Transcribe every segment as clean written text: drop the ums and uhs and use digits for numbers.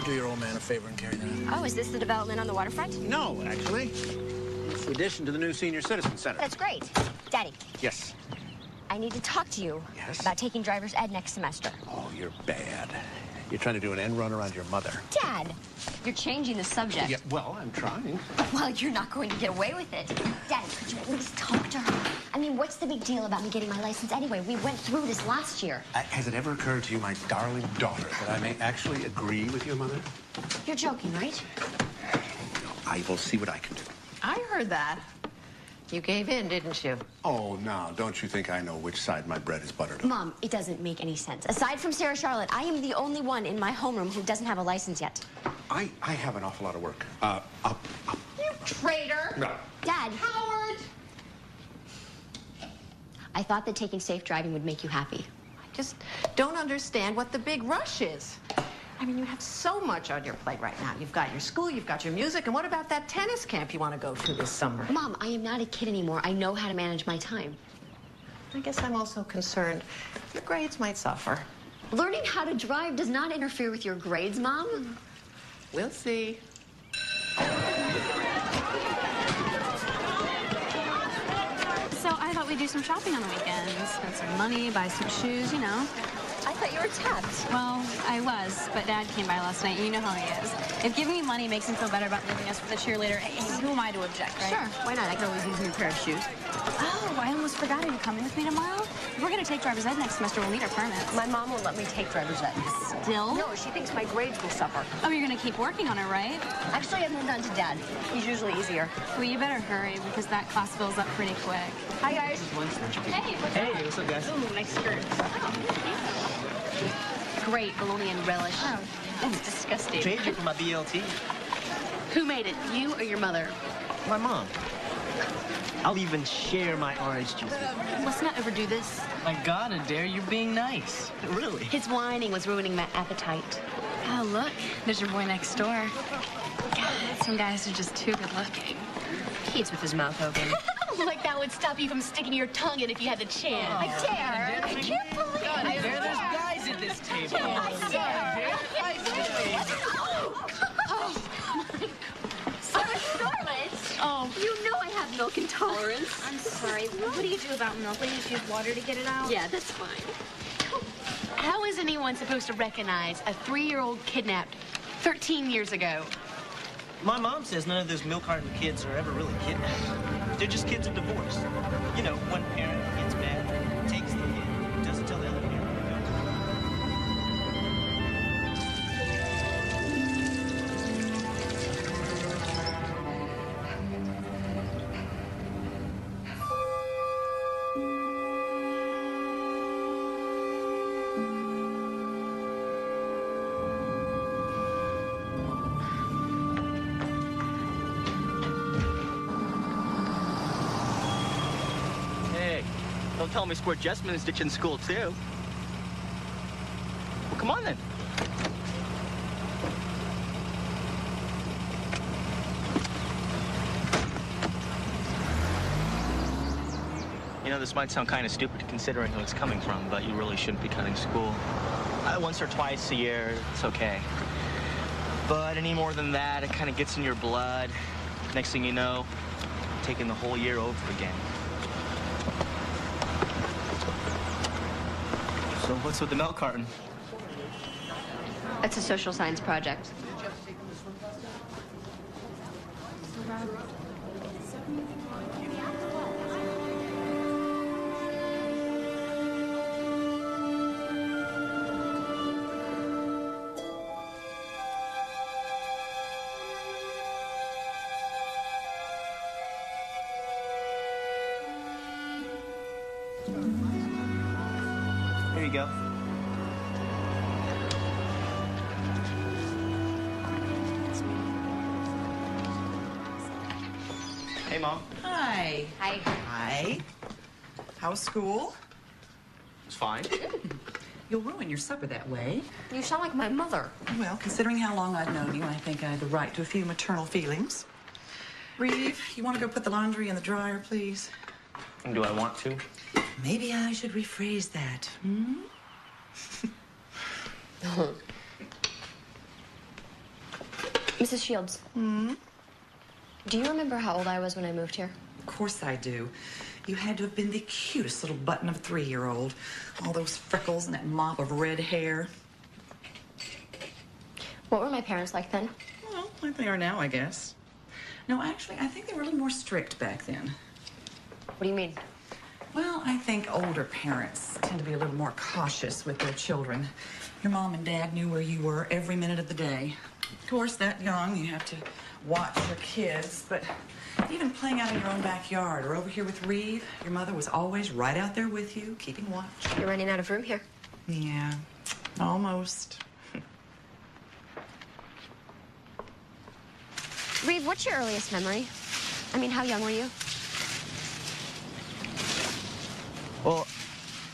do your old man a favor and carry that? Oh, is this the development on the waterfront? No, actually. It's the addition to the new senior citizen center. That's great. Daddy. Yes. I need to talk to you. Yes? About taking driver's ed next semester. Oh, you're bad. You're trying to do an end run around your mother. Dad, you're changing the subject. Yeah, well, I'm trying. Well, you're not going to get away with it. Daddy, could you at least talk to her? I mean, what's the big deal about me getting my license anyway? We went through this last year. Has it ever occurred to you, my darling daughter, that I may actually agree with your mother? You're joking, right? No, I will see what I can do. I heard that. You gave in, didn't you? Oh, now, don't you think I know which side my bread is buttered on? Mom, it doesn't make any sense. Aside from Sarah Charlotte, I am the only one in my homeroom who doesn't have a license yet. I have an awful lot of work. Up. You traitor! No. Dad. Howard! I thought that taking safe driving would make you happy. I just don't understand what the big rush is. I mean, you have so much on your plate right now. You've got your school, you've got your music, and what about that tennis camp you want to go to this summer? Mom, I am not a kid anymore. I know how to manage my time. I guess I'm also concerned your grades might suffer. Learning how to drive does not interfere with your grades, Mom. We'll see. So I thought we'd do some shopping on the weekends. Spend some money, buy some shoes, you know. I thought you were tapped. Well, I was, but Dad came by last night. You know how he is. If giving me money makes him feel better about leaving us for the cheerleader, who am I to object, right? Sure, why not? I can always use a new pair of shoes. Oh, I almost forgot. Are you coming with me tomorrow? If we're going to take driver's ed next semester, we'll need our permits. My mom won't let me take driver's ed. Still? No, she thinks my grades will suffer. Oh, you're going to keep working on it, right? Actually, I've moved on to Dad. He's usually easier. Well, you better hurry because that class fills up pretty quick. Hi, guys. Hey, What's up, guys? Ooh, nice skirt. Great bologna and relish. Oh, that's disgusting. Changing for my BLT. Who made it, you or your mother? My mom. I'll even share my orange juice with you. Let's not overdo this. My God, Adair, you're being nice. Really? His whining was ruining my appetite. Oh, look, there's your boy next door. God, some guys are just too good looking. He eats with his mouth open. Like that would stop you from sticking your tongue in if you had the chance. I dare. I can't believe it. God, Adair, there's guys at this table. I dare. Sarah Charlotte. Oh, you know I have milk intolerance. I'm sorry. What do you do about milk? Will you just use water to get it out? Yeah, that's fine. How is anyone supposed to recognize a 3-year-old kidnapped 13 years ago? My mom says none of those milk carton kids are ever really kidnapped. They're just kids of divorce. You know, one parent gets mad, takes the kid, doesn't tell the other parent. Don't tell me Squirt Jessamine is ditching school, too. Well, come on, then. You know, this might sound kind of stupid considering who it's coming from, but you really shouldn't be cutting school. Once or twice a year, it's okay. But any more than that, it kind of gets in your blood. Next thing you know, taking the whole year over again. So what's with the milk carton? That's a social science project. Here you go. Hey, Mom. Hi. Hi. Hi. How's school? It's fine. You'll ruin your supper that way. You sound like my mother. Well, considering how long I've known you, I think I have the right to a few maternal feelings. Reeve, you want to go put the laundry in the dryer, please? Do I want to? Maybe I should rephrase that, Mrs. Shields. Do you remember how old I was when I moved here? Of course I do. You had to have been the cutest little button of a 3-year-old. All those freckles and that mop of red hair. What were my parents like then? Well, like they are now, I guess. No, actually, I think they were a little more strict back then. What do you mean? Well, I think older parents tend to be a little more cautious with their children. Your mom and dad knew where you were every minute of the day. Of course, that young, you have to watch your kids, but even playing out in your own backyard or over here with Reeve, your mother was always right out there with you, keeping watch. You're running out of room here. Yeah, almost. Reeve, what's your earliest memory? I mean, how young were you? Well,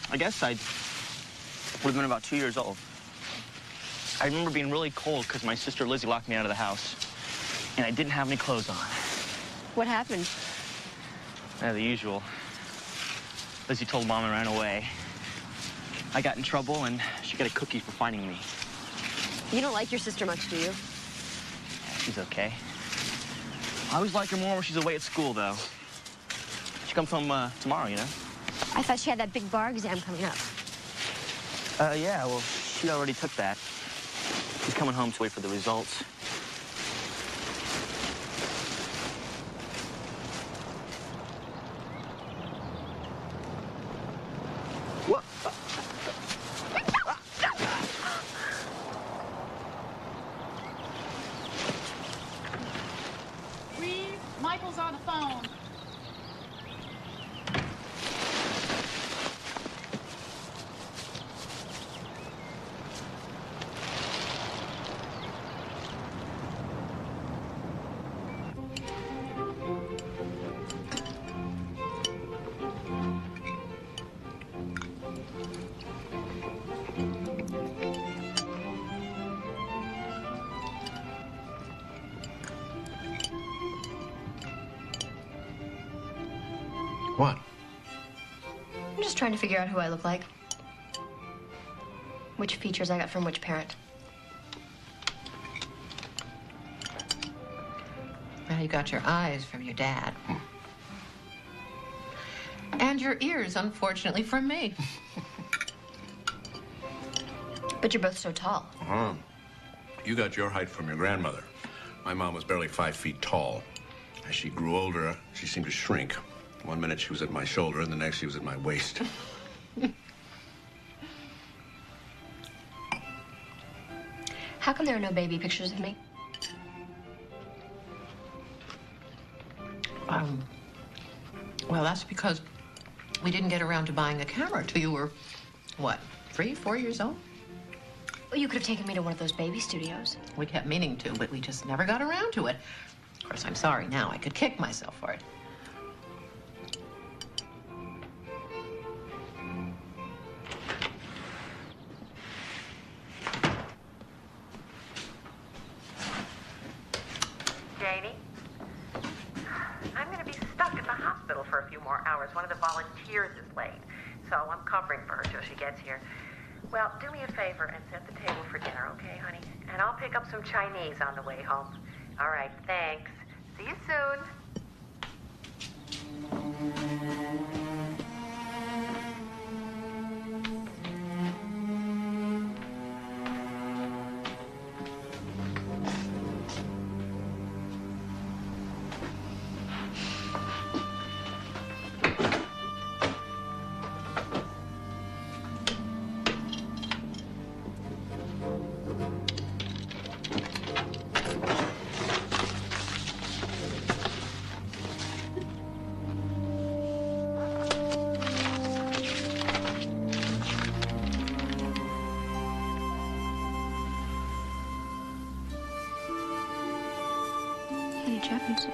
I guess I would have been about 2 years old. I remember being really cold because my sister Lizzie locked me out of the house, and I didn't have any clothes on. What happened? The usual. Lizzie told Mom and ran away. I got in trouble, and she got a cookie for finding me. You don't like your sister much, do you? She's okay. I always like her more when she's away at school, though. She comes home tomorrow, you know? I thought she had that big bar exam coming up. Yeah, well, she already took that. She's coming home to wait for the results. What? Reeve, Michael's on the phone. What? I'm just trying to figure out who I look like. Which features I got from which parent. Well, you got your eyes from your dad. And your ears, unfortunately, from me. But you're both so tall. You got your height from your grandmother. My mom was barely 5 feet tall. As she grew older, she seemed to shrink. One minute she was at my shoulder, and the next she was at my waist. How come there are no baby pictures of me? Well, that's because we didn't get around to buying a camera till you were, what, 3, 4 years old? Well, you could have taken me to one of those baby studios. We kept meaning to, but we just never got around to it. Of course, I'm sorry now. I could kick myself for it. Janie? I'm going to be stuck at the hospital for a few more hours. One of the volunteers is late, so I'm covering for her till she gets here. Well, do me a favor and set the table for dinner, okay, honey? And I'll pick up some Chinese on the way home. All right, thanks. See you soon. Japanese.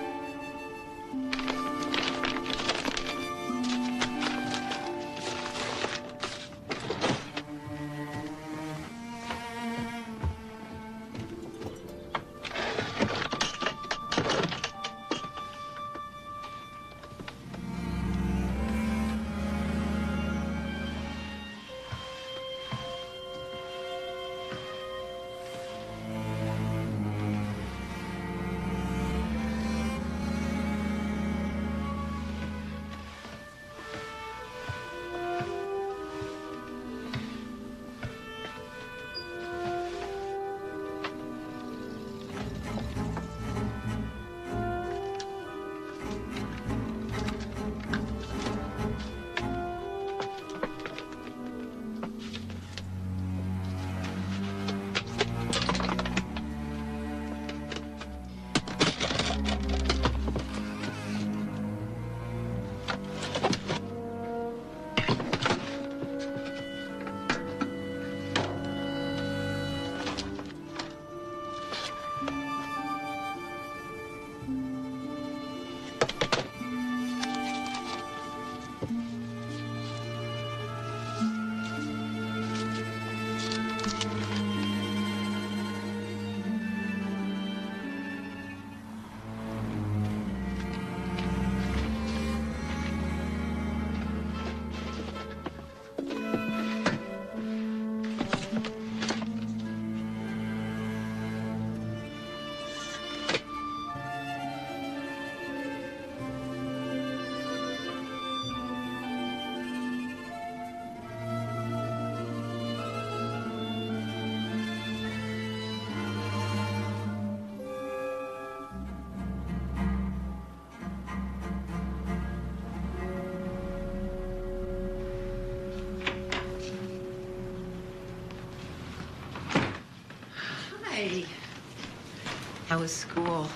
How was school?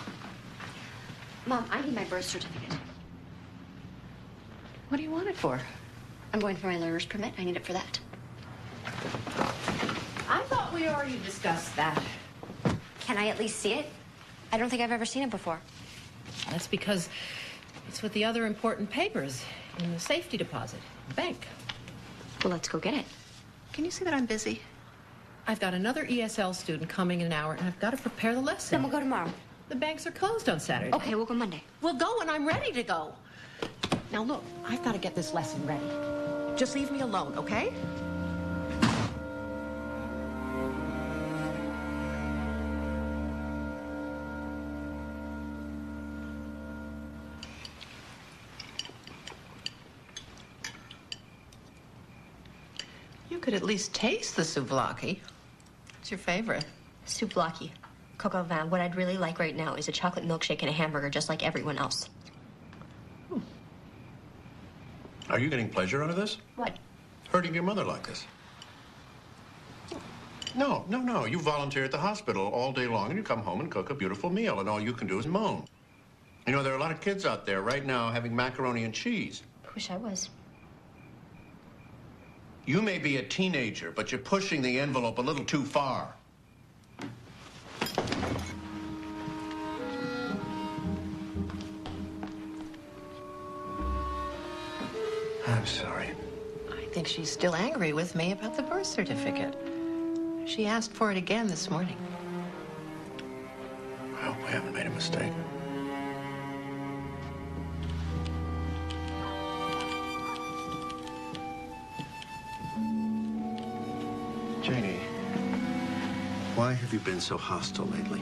Mom, I need my birth certificate. What do you want it for? I'm going for my learner's permit. I need it for that. I thought we already discussed that. Can I at least see it? I don't think I've ever seen it before. That's because it's with the other important papers in the safety deposit, the bank. Well, let's go get it. Can you see that I'm busy? I've got another ESL student coming in an hour, and I've got to prepare the lesson. Then we'll go tomorrow. The banks are closed on Saturday. Okay, we'll go Monday. We'll go when I'm ready to go. Now, look, I've got to get this lesson ready. Just leave me alone, okay? You could at least taste the souvlaki. It's your favorite. Souvlaki. Coco Van, what I'd really like right now is a chocolate milkshake and a hamburger just like everyone else. Are you getting pleasure out of this? What? Hurting your mother like this? No. You volunteer at the hospital all day long, and you come home and cook a beautiful meal, and all you can do is moan. You know, there are a lot of kids out there right now having macaroni and cheese. I wish I was. You may be a teenager, but you're pushing the envelope a little too far. I'm sorry. I think she's still angry with me about the birth certificate. She asked for it again this morning. I hope I haven't made a mistake. Janie, why have you been so hostile lately?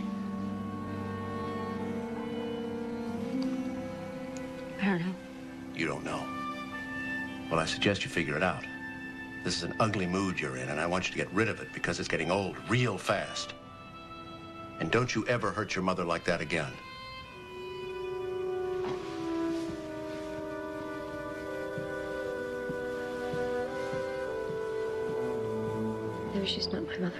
I don't know. You don't know. Well, I suggest you figure it out. This is an ugly mood you're in, and I want you to get rid of it because it's getting old real fast. And don't you ever hurt your mother like that again. Maybe she's not my mother.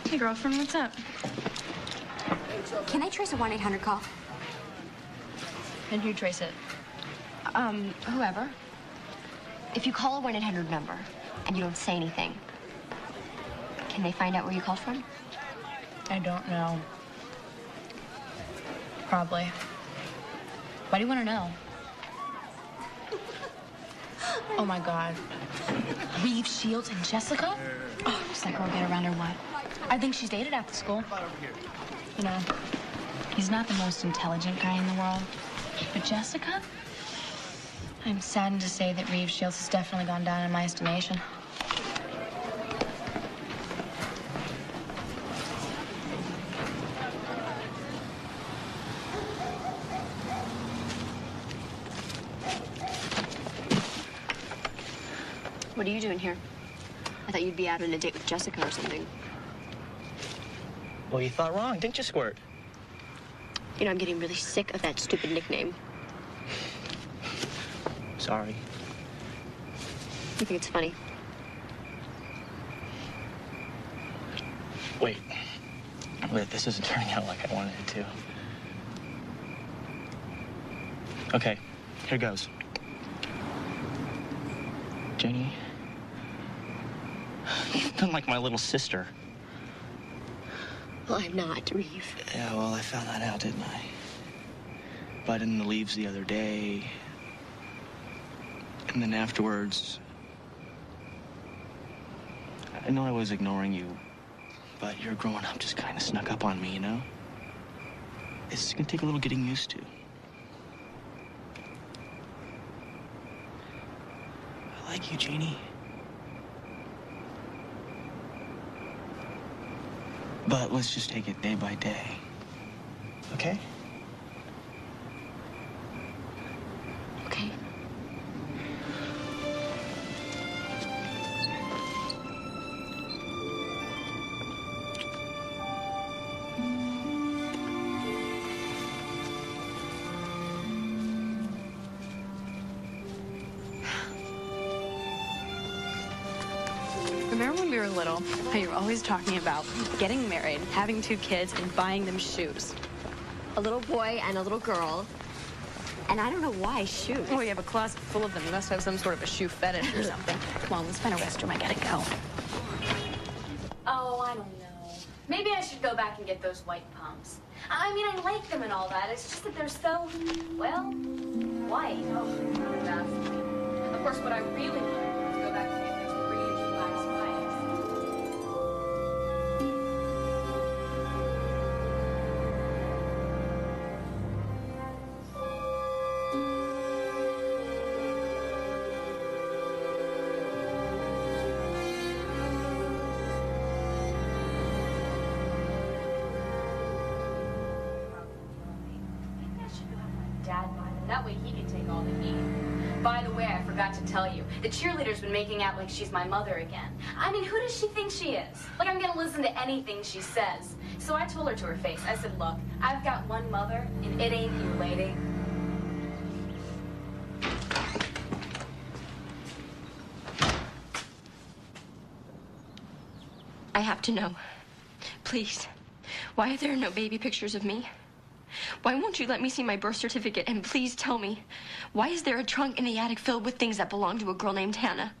Hey, girlfriend, what's up? Can I trace a 1-800 call? And who trace it? Whoever. If you call a 1-800 number and you don't say anything, can they find out where you called from? I don't know. Probably. Why do you want to know? Oh, my God. Reeve, Shields, and Jessica? Oh, does that girl get around or what? I think she's dated after school. You know, he's not the most intelligent guy in the world. But Jessica? I'm saddened to say that Reeve Shields has definitely gone down in my estimation. What are you doing here? I thought you'd be out on a date with Jessica or something. Well, you thought wrong, didn't you, Squirt? You know, I'm getting really sick of that stupid nickname. Sorry. You think it's funny? Wait, this isn't turning out like I wanted it to. Okay, here goes. Janie, you've been like my little sister. Well, I'm not, Reeve. Yeah, well, I found that out, didn't I? But in the leaves the other day, and then afterwards, I know I was ignoring you, but your growing up just kind of snuck up on me, you know? It's gonna take a little getting used to. I like you, Janie. But let's just take it day by day. Okay? Okay. Remember when we were little, how you were always talking about getting married, having 2 kids, and buying them shoes? A little boy and a little girl. And I don't know why shoes. Oh, you have a closet full of them. You must have some sort of a shoe fetish or something. Come on, let's find a restroom. I gotta go. Oh, I don't know. Maybe I should go back and get those white pumps. I mean, I like them and all that. It's just that they're so, well, white. Oh, not enough. Of course, what I really want to do is go back and get those 3-inch black spikes. Dad buy them. That way he can take all the heat. By the way, I forgot to tell you, the cheerleader's been making out like she's my mother again. I mean, who does she think she is? Like, I'm gonna listen to anything she says. So I told her to her face, I said, look, I've got one mother, and it ain't you, lady. I have to know. Please. Why are there no baby pictures of me? Why won't you let me see my birth certificate? And please tell me, why is there a trunk in the attic filled with things that belong to a girl named Hannah?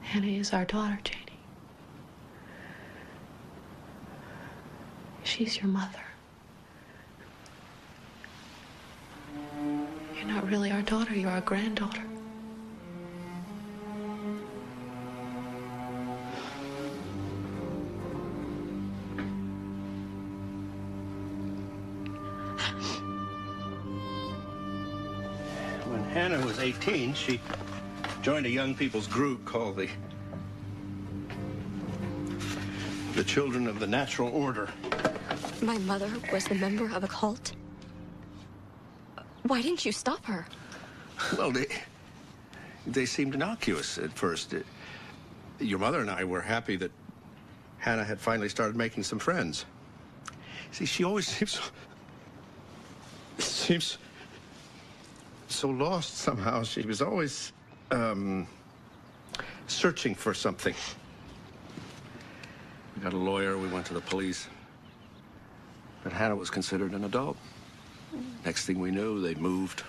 Hannah is our daughter, Janie. She's your mother. You're not really our daughter, you're our granddaughter. When Hannah was 18, she joined a young people's group called the Children of the Natural Order. My mother was the member of a cult? Why didn't you stop her? Well, they seemed innocuous at first. Your mother and I were happy that Hannah had finally started making some friends. See, she always seems so lost somehow. She was always searching for something. We got a lawyer, we went to the police. But Hannah was considered an adult. Next thing we knew, they'd moved.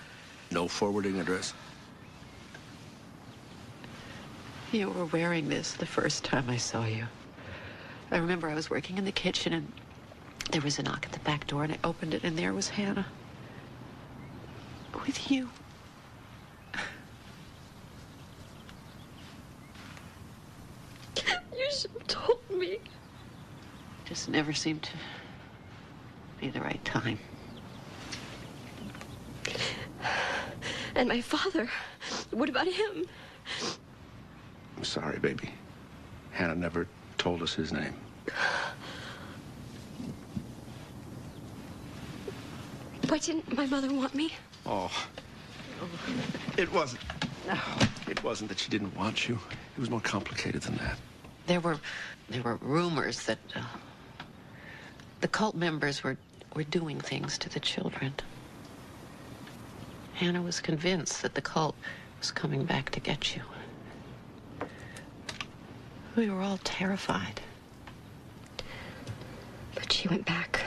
No forwarding address. You were wearing this the first time I saw you. I remember I was working in the kitchen and there was a knock at the back door and I opened it and there was Hannah. With you. You should have told me. Just never seemed to be the right time. And my father, what about him? I'm sorry, baby. Hannah never told us his name. Why didn't my mother want me? Oh, it wasn't. No. It wasn't that she didn't want you. It was more complicated than that. There were rumors that the cult members were doing things to the children. Hannah was convinced that the cult was coming back to get you. We were all terrified. But she went back.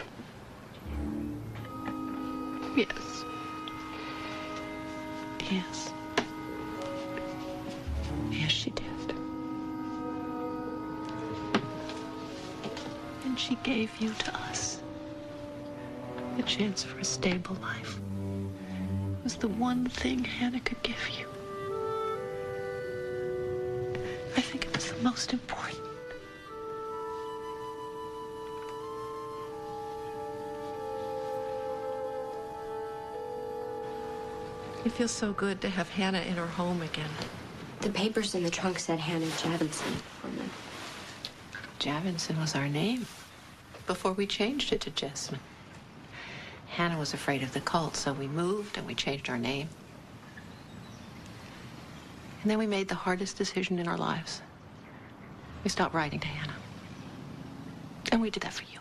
Yes. Yes. Yes, she did. And she gave you to us. The chance for a stable life was the one thing Hannah could give you. I think it was the most important. It feels so good to have Hannah in her home again. The papers in the trunk said Hannah Javinson on them. Javinson was our name before we changed it to Jessamine. Hannah was afraid of the cult, so we moved and we changed our name. And then we made the hardest decision in our lives. We stopped writing to Hannah. And we did that for you.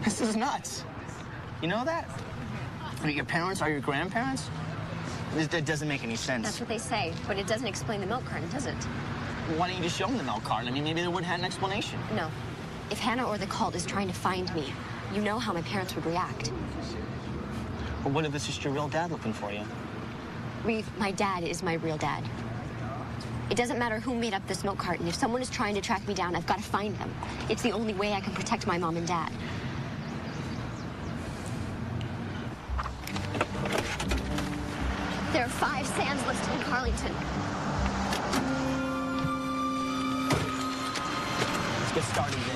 This is nuts. You know that? I mean, your parents are your grandparents? That doesn't make any sense. That's what they say, but it doesn't explain the milk carton, does it? Why don't you just show them the milk carton? I mean, maybe they would have an explanation. No. If Hannah or the cult is trying to find me, you know how my parents would react. Or what if it's just your real dad looking for you? Reeve, my dad is my real dad. It doesn't matter who made up this milk carton. If someone is trying to track me down, I've got to find them. It's the only way I can protect my mom and dad. There are 5 Sands listed in Carlington. Let's get started then.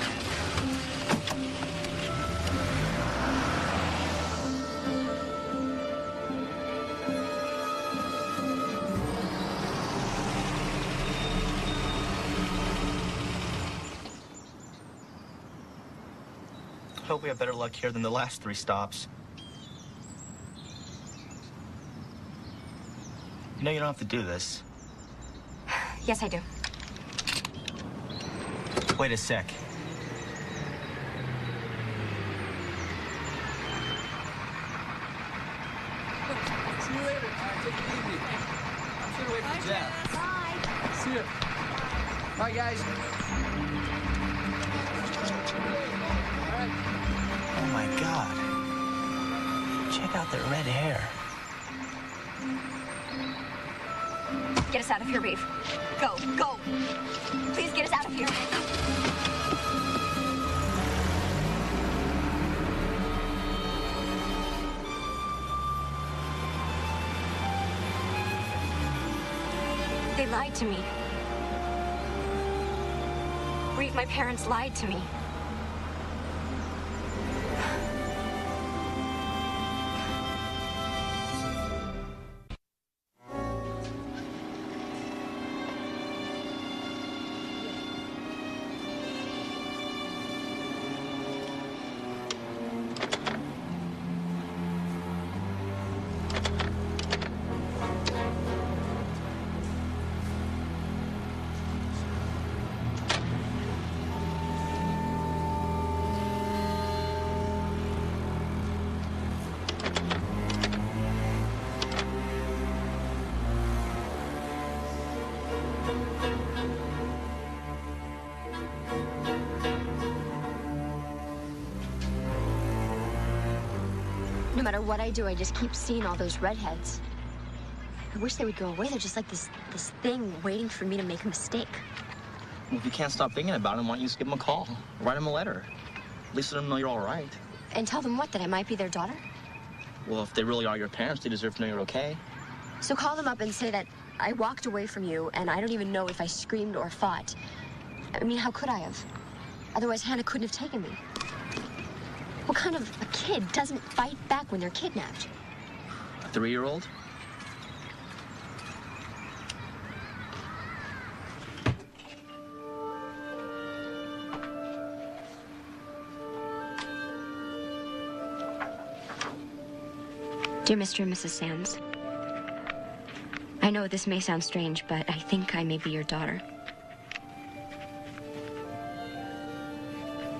I hope we have better luck here than the last 3 stops. You know you don't have to do this. Yes, I do. Wait a sec. See you later. Take it easy. I'm sure to wait for Jeff. Bye. See you. Bye, guys. All right. Oh my God. Check out that red hair. Get us out of here, Reeve. Go, go. Please get us out of here. They lied to me. Reeve, my parents lied to me. No matter what I do, I just keep seeing all those redheads. I wish they would go away. They're just like this thing waiting for me to make a mistake. Well, if you can't stop thinking about him, why don't you just give him a call? Write him a letter. At least let them know you're all right. And tell them what? That I might be their daughter? Well, if they really are your parents, they deserve to know you're okay. So call them up and say that I walked away from you, and I don't even know if I screamed or fought. I mean, how could I have? Otherwise, Hannah couldn't have taken me. What kind of a kid doesn't fight back when they're kidnapped? A 3-year-old? Dear Mr. and Mrs. Sands, I know this may sound strange, but I think I may be your daughter.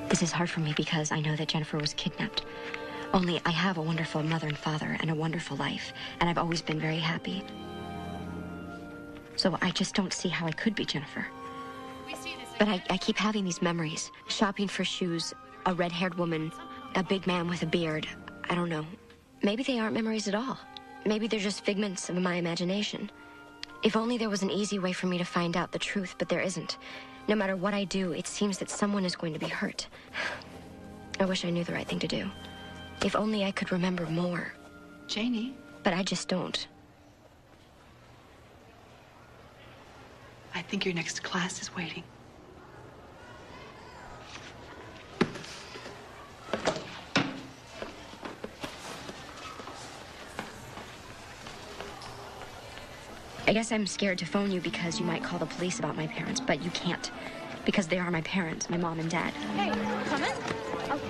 This is hard for me because I know that Jennifer was kidnapped. Only I have a wonderful mother and father and a wonderful life, and I've always been very happy. So I just don't see how I could be Jennifer. But I keep having these memories. Shopping for shoes, a red-haired woman, a big man with a beard. I don't know. Maybe they aren't memories at all. Maybe they're just figments of my imagination. If only there was an easy way for me to find out the truth, but there isn't. No matter what I do, it seems that someone is going to be hurt. I wish I knew the right thing to do. If only I could remember more. Janie? But I just don't. I think your next class is waiting. I guess I'm scared to phone you because you might call the police about my parents, but you can't. Because they are my parents, my mom and dad. Hey, come in. Oh.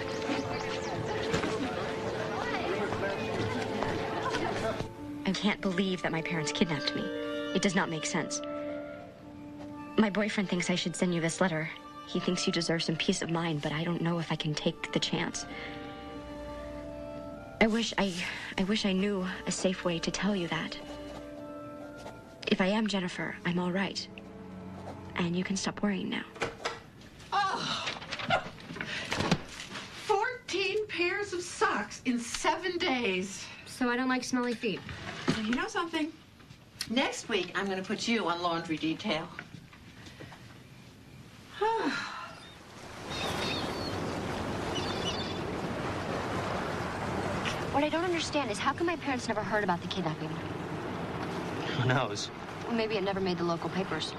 I can't believe that my parents kidnapped me. It does not make sense. My boyfriend thinks I should send you this letter. He thinks you deserve some peace of mind, but I don't know if I can take the chance. I wish I knew a safe way to tell you that. If I am Jennifer, I'm all right. And you can stop worrying now. Oh! 14 pairs of socks in 7 days. So I don't like smelly feet. Well, you know something? Next week, I'm going to put you on laundry detail. What I don't understand is how come my parents never heard about the kidnapping? Who knows? Well, maybe it never made the local papers.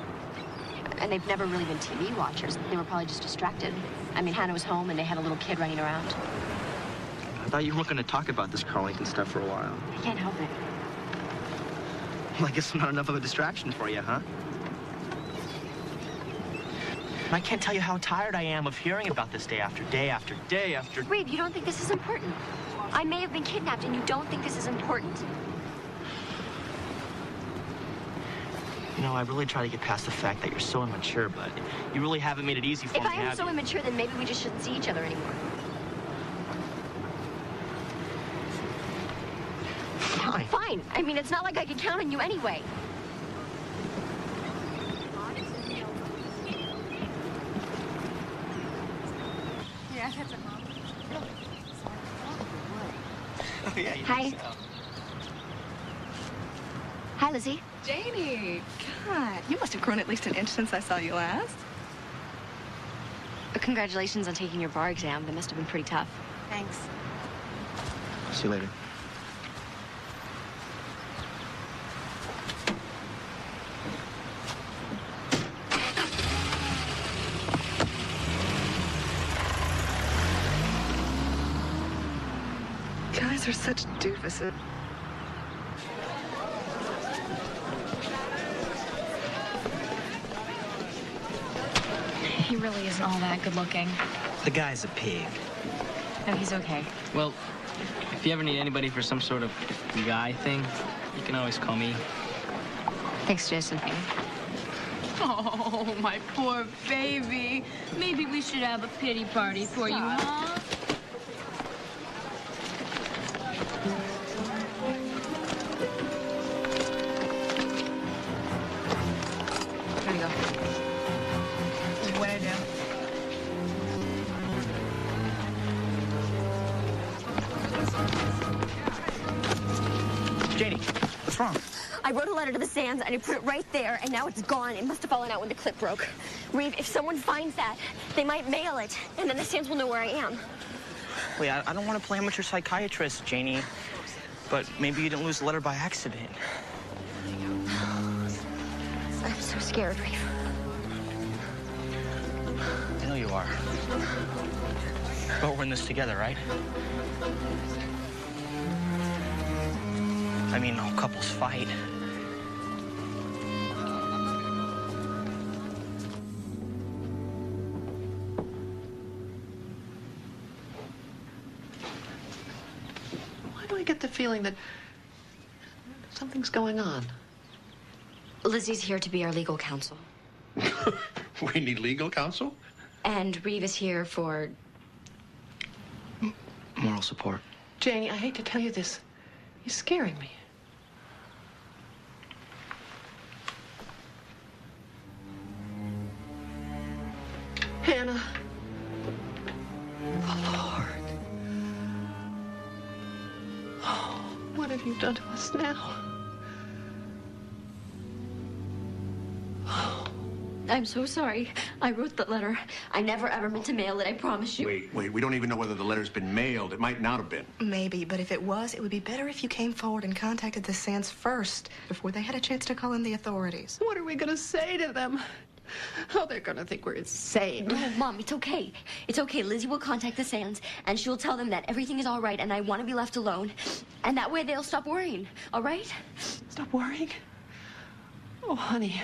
And they've never really been TV watchers. They were probably just distracted. I mean, Hannah was home and they had a little kid running around. I thought you weren't going to talk about this Carlington stuff for a while. I can't help it. Well, I guess I'm not enough of a distraction for you, huh? And I can't tell you how tired I am of hearing about this day after day after day after... Reeve, you don't think this is important? I may have been kidnapped and you don't think this is important? You know, I really try to get past the fact that you're so immature, but you really haven't made it easy for me. If I am so immature, then maybe we just shouldn't see each other anymore. Fine. Fine. I mean, it's not like I could count on you anyway. Yeah, that's a mom. Oh, yeah, you Hi. think so. Hi, Lizzie. Janie, God, you must have grown at least an inch since I saw you last. Congratulations on taking your bar exam. That must have been pretty tough. Thanks. See you later. Guys are such doofuses. He really isn't all that good looking. The guy's a pig. No, he's okay. Well, if you ever need anybody for some sort of guy thing, you can always call me. Thanks, Jason. Oh, my poor baby. Maybe we should have a pity party for you, huh? There you go. What'd I do? Janie, what's wrong? I wrote a letter to the Sands and I put it right there, and now it's gone. It must have fallen out when the clip broke. Reeve, if someone finds that, they might mail it, and then the Sands will know where I am. Wait, I don't want to play amateur psychiatrist, Janie. But maybe you didn't lose the letter by accident. I'm so scared, Reeve. I know you are. But we're in this together, right? I mean, all couples fight. Why do I get the feeling that something's going on? Lizzie's here to be our legal counsel. We need legal counsel? And Reeve is here for... Moral support. Janie, I hate to tell you this. You're scaring me. Hannah. Oh, Lord. Oh, what have you done to us now? I'm so sorry. I wrote the letter. I never ever meant to mail it, I promise you. Wait. We don't even know whether the letter's been mailed. It might not have been. Maybe, but if it was, it would be better if you came forward and contacted the Sands first, before they had a chance to call in the authorities. What are we gonna say to them? Oh, they're gonna think we're insane. No, Mom, it's okay. It's okay. Lizzie will contact the Sands, and she'll tell them that everything is all right, and I want to be left alone. And that way they'll stop worrying, all right? Stop worrying? Oh, honey.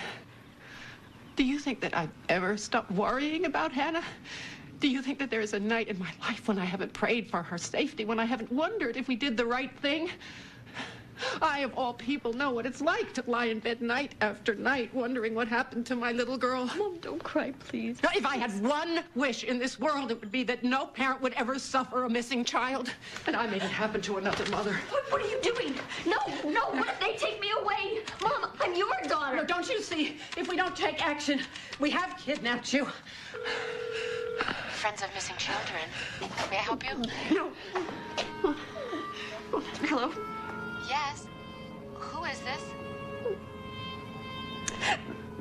Do you think that I'd ever stop worrying about Hannah? Do you think that there is a night in my life when I haven't prayed for her safety, when I haven't wondered if we did the right thing? I, of all people, know what it's like to lie in bed night after night wondering what happened to my little girl. Mom, don't cry, please. Now, if I had one wish in this world, it would be that no parent would ever suffer a missing child. And I made it happen to another mother. What are you doing? No, what if they take me away? Mom, I'm your daughter. No, don't you see? If we don't take action, we have kidnapped you. Friends of missing children. May I help you? No. Hello? Yes. Who is this?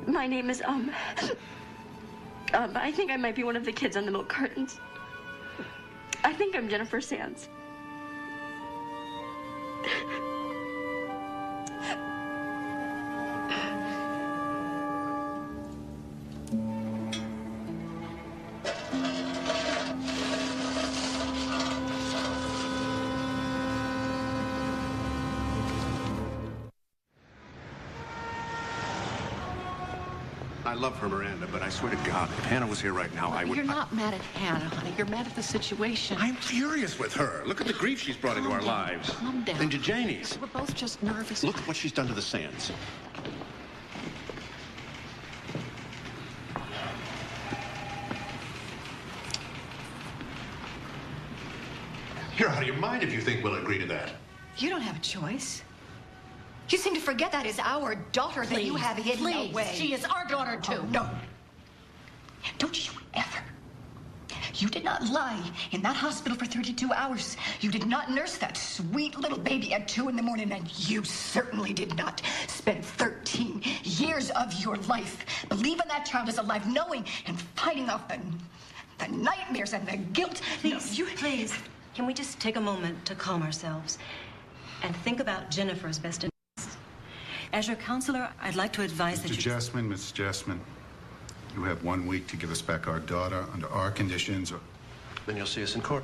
My name is, I think I might be one of the kids on the milk cartons. I think I'm Jennifer Sands. I love her, Miranda, but I swear to God, if Hannah was here right now, I would... You're not mad at Hannah, honey. You're mad at the situation. I'm furious with her. Look at the grief she's brought into our lives. Calm down. And to Janie's. We're both just nervous. Look at what she's done to the Sands. You're out of your mind if you think we'll agree to that. You don't have a choice. You seem to forget that is our daughter that you have hidden away. She is our daughter, too. Oh, no. Don't you ever. You did not lie in that hospital for 32 hours. You did not nurse that sweet little baby at 2 in the morning, and you certainly did not spend 13 years of your life believing that child is alive, knowing and fighting off the nightmares and the guilt. Please, please, can we just take a moment to calm ourselves and think about Jennifer's best interests? As your counselor, I'd like to advise that you... Mrs. Jessman, you have 1 week to give us back our daughter under our conditions, or... Then you'll see us in court.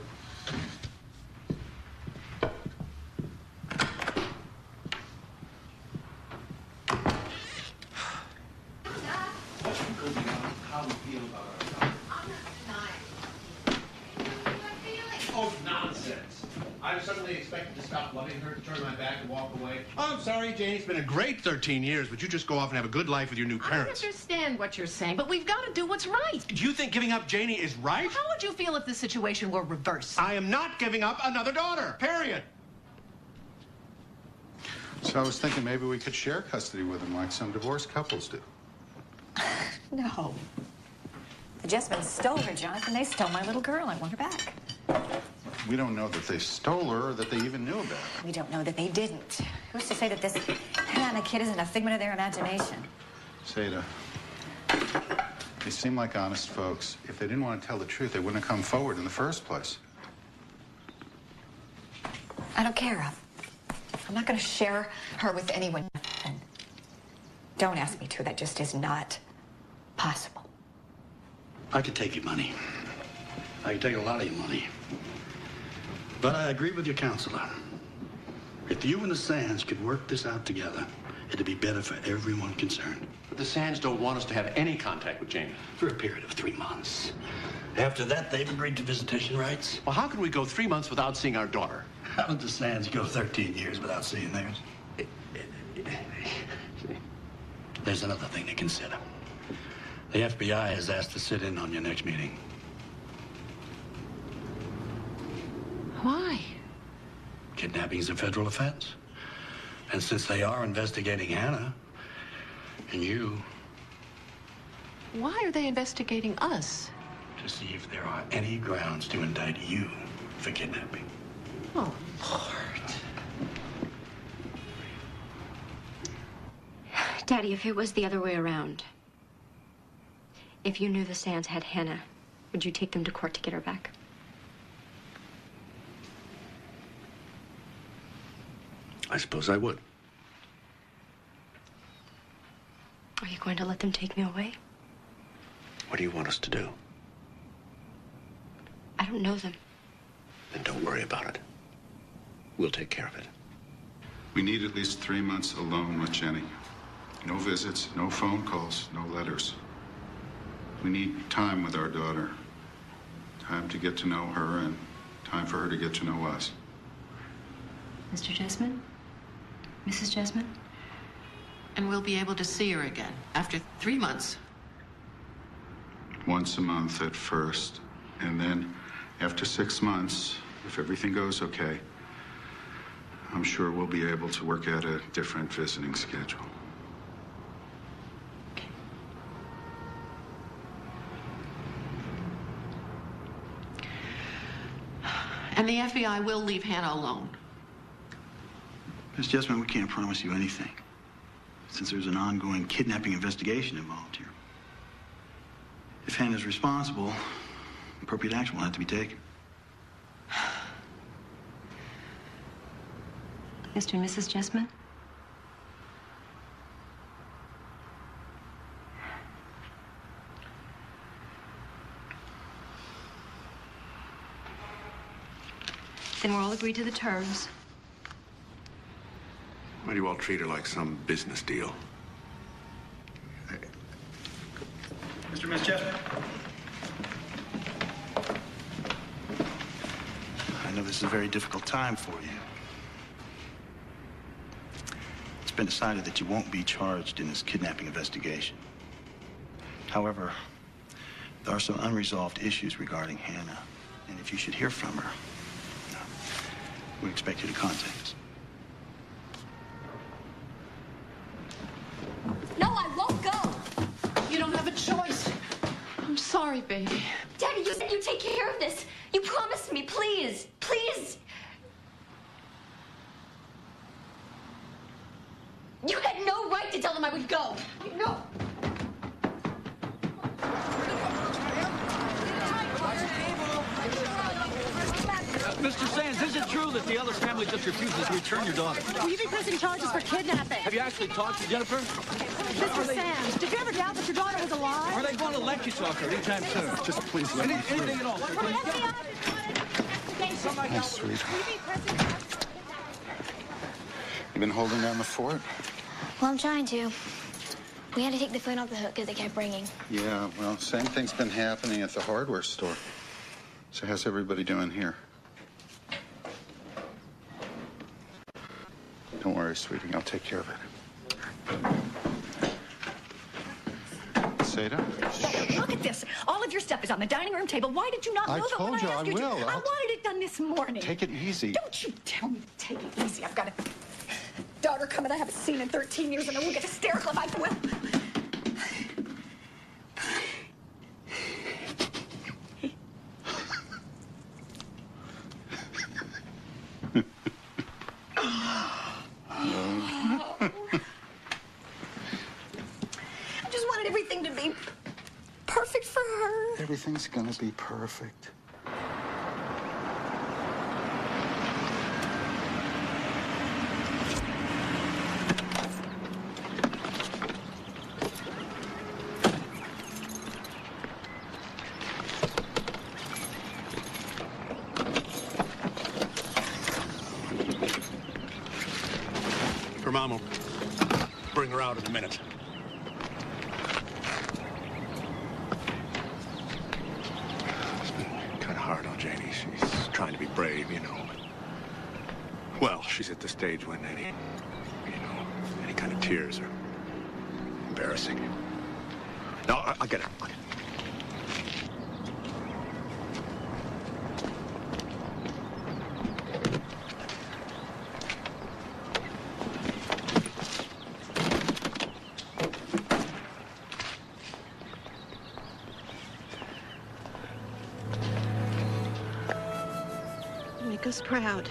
Oh, nonsense. I'm suddenly expected to stop loving her, to turn my back and walk away. Oh, I'm sorry, Jane. It's been a great 13 years, but you just go off and have a good life with your new parents. I understand what you're saying, but we've got to do what's right. Do you think giving up Janie is right? How would you feel if the situation were reversed? I am not giving up another daughter, period. So I was thinking maybe we could share custody with him like some divorced couples do. No. The Jessmans stole her, Jonathan. They stole my little girl. I want her back. We don't know that they stole her or that they even knew about her. We don't know that they didn't. Who's to say that this Hannah kid isn't a figment of their imagination? Seda, they seem like honest folks. If they didn't want to tell the truth, they wouldn't have come forward in the first place. I don't care. I'm not going to share her with anyone. And don't ask me to. That just is not possible. I could take your money. I could take a lot of your money. But I agree with your counselor. If you and the Sands could work this out together, it'd be better for everyone concerned. But the Sands don't want us to have any contact with Janie. For a period of 3 months. After that, they've agreed to visitation rights. Well, how can we go 3 months without seeing our daughter? How did the Sands go 13 years without seeing theirs? There's another thing to consider. The FBI has asked to sit in on your next meeting. Why? kidnapping is a federal offense. And since they are investigating Hannah and you, Why are they investigating us? to see if there are any grounds to indict you for kidnapping. Oh, Lord. Daddy, if it was the other way around, if you knew the Sands had Hannah, would you take them to court to get her back? I suppose I would. Are you going to let them take me away? What do you want us to do? I don't know them. Then don't worry about it. We'll take care of it. We need at least 3 months alone with Jenny. No visits, no phone calls, no letters. We need time with our daughter. Time to get to know her and time for her to get to know us. Mr. Jessamine? Mrs. Jessamine? And we'll be able to see her again after 3 months. Once a month at first, and then after 6 months, if everything goes okay, I'm sure we'll be able to work out a different visiting schedule. And the FBI will leave Hannah alone. Miss Jessamine, we can't promise you anything, since there's an ongoing kidnapping investigation involved here. If Hannah's responsible, appropriate action will have to be taken. Mr. and Mrs. Jessamine? Then we're all agreed to the terms. Why do you all treat her like some business deal? Mr. and Miss Jessamine? I know this is a very difficult time for you. It's been decided that you won't be charged in this kidnapping investigation. However, there are some unresolved issues regarding Hannah, and if you should hear from her, we expect you to contact us. No, I won't go. You don't have a choice. I'm sorry, baby. Daddy, you said you'd take care of this. You promised me, please. Please. You had no right to tell them I would go. No. Mr. Sands, is it true that the other family just refuses to return your daughter? Will you be pressing charges for kidnapping? Have you actually talked to Jennifer? Mr. Sands, did you ever doubt that your daughter was alive? Are they going to let you talk to her anytime soon? Just please let me through. Anything at all. My sweetheart. You been holding down the fort? Well, I'm trying to. We had to take the phone off the hook because it kept ringing. Yeah, well, same thing's been happening at the hardware store. So how's everybody doing here? Don't worry, sweetie. I'll take care of it. Seda? Look at this. All of your stuff is on the dining room table. Why did you not move it when I asked you to? I wanted it done this morning. Take it easy. Don't you tell me to take it easy. I've got a daughter coming I haven't seen in 13 years, and I will get hysterical if I will. I just wanted everything to be perfect for her. Everything's gonna be perfect. Her mom will bring her out in a minute. It's been kind of hard on Janie. She's trying to be brave, you know. But, well, she's at the stage when any kind of tears are embarrassing. No, I'll get it. make us proud.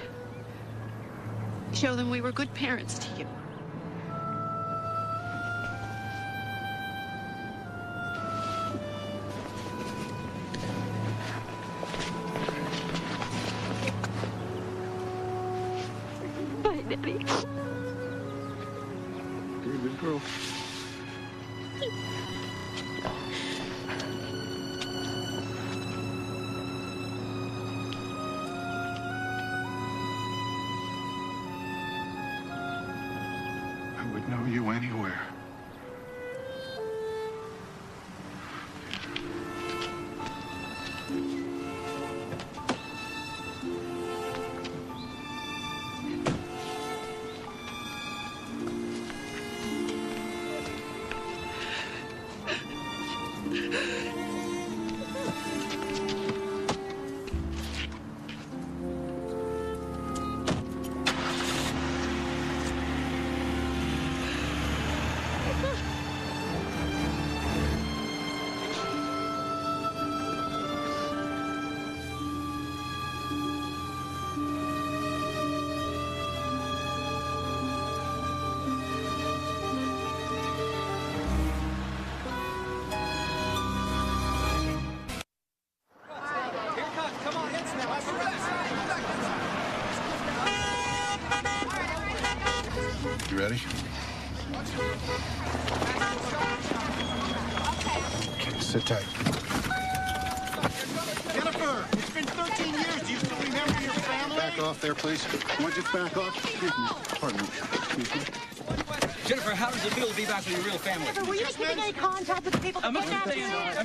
Show them we were good parents to you. Bye, Daddy. You're a good girl. I would know you anywhere. You ready? Okay, sit tight. Jennifer, it's been 13 years. Do you still remember your family? Back off there, please. Want you to back off? Excuse me. Pardon me. Excuse me. Jennifer, how does it feel to be back with your real family? Jennifer, were you keeping any contact with the people that Mr. kidnapped you?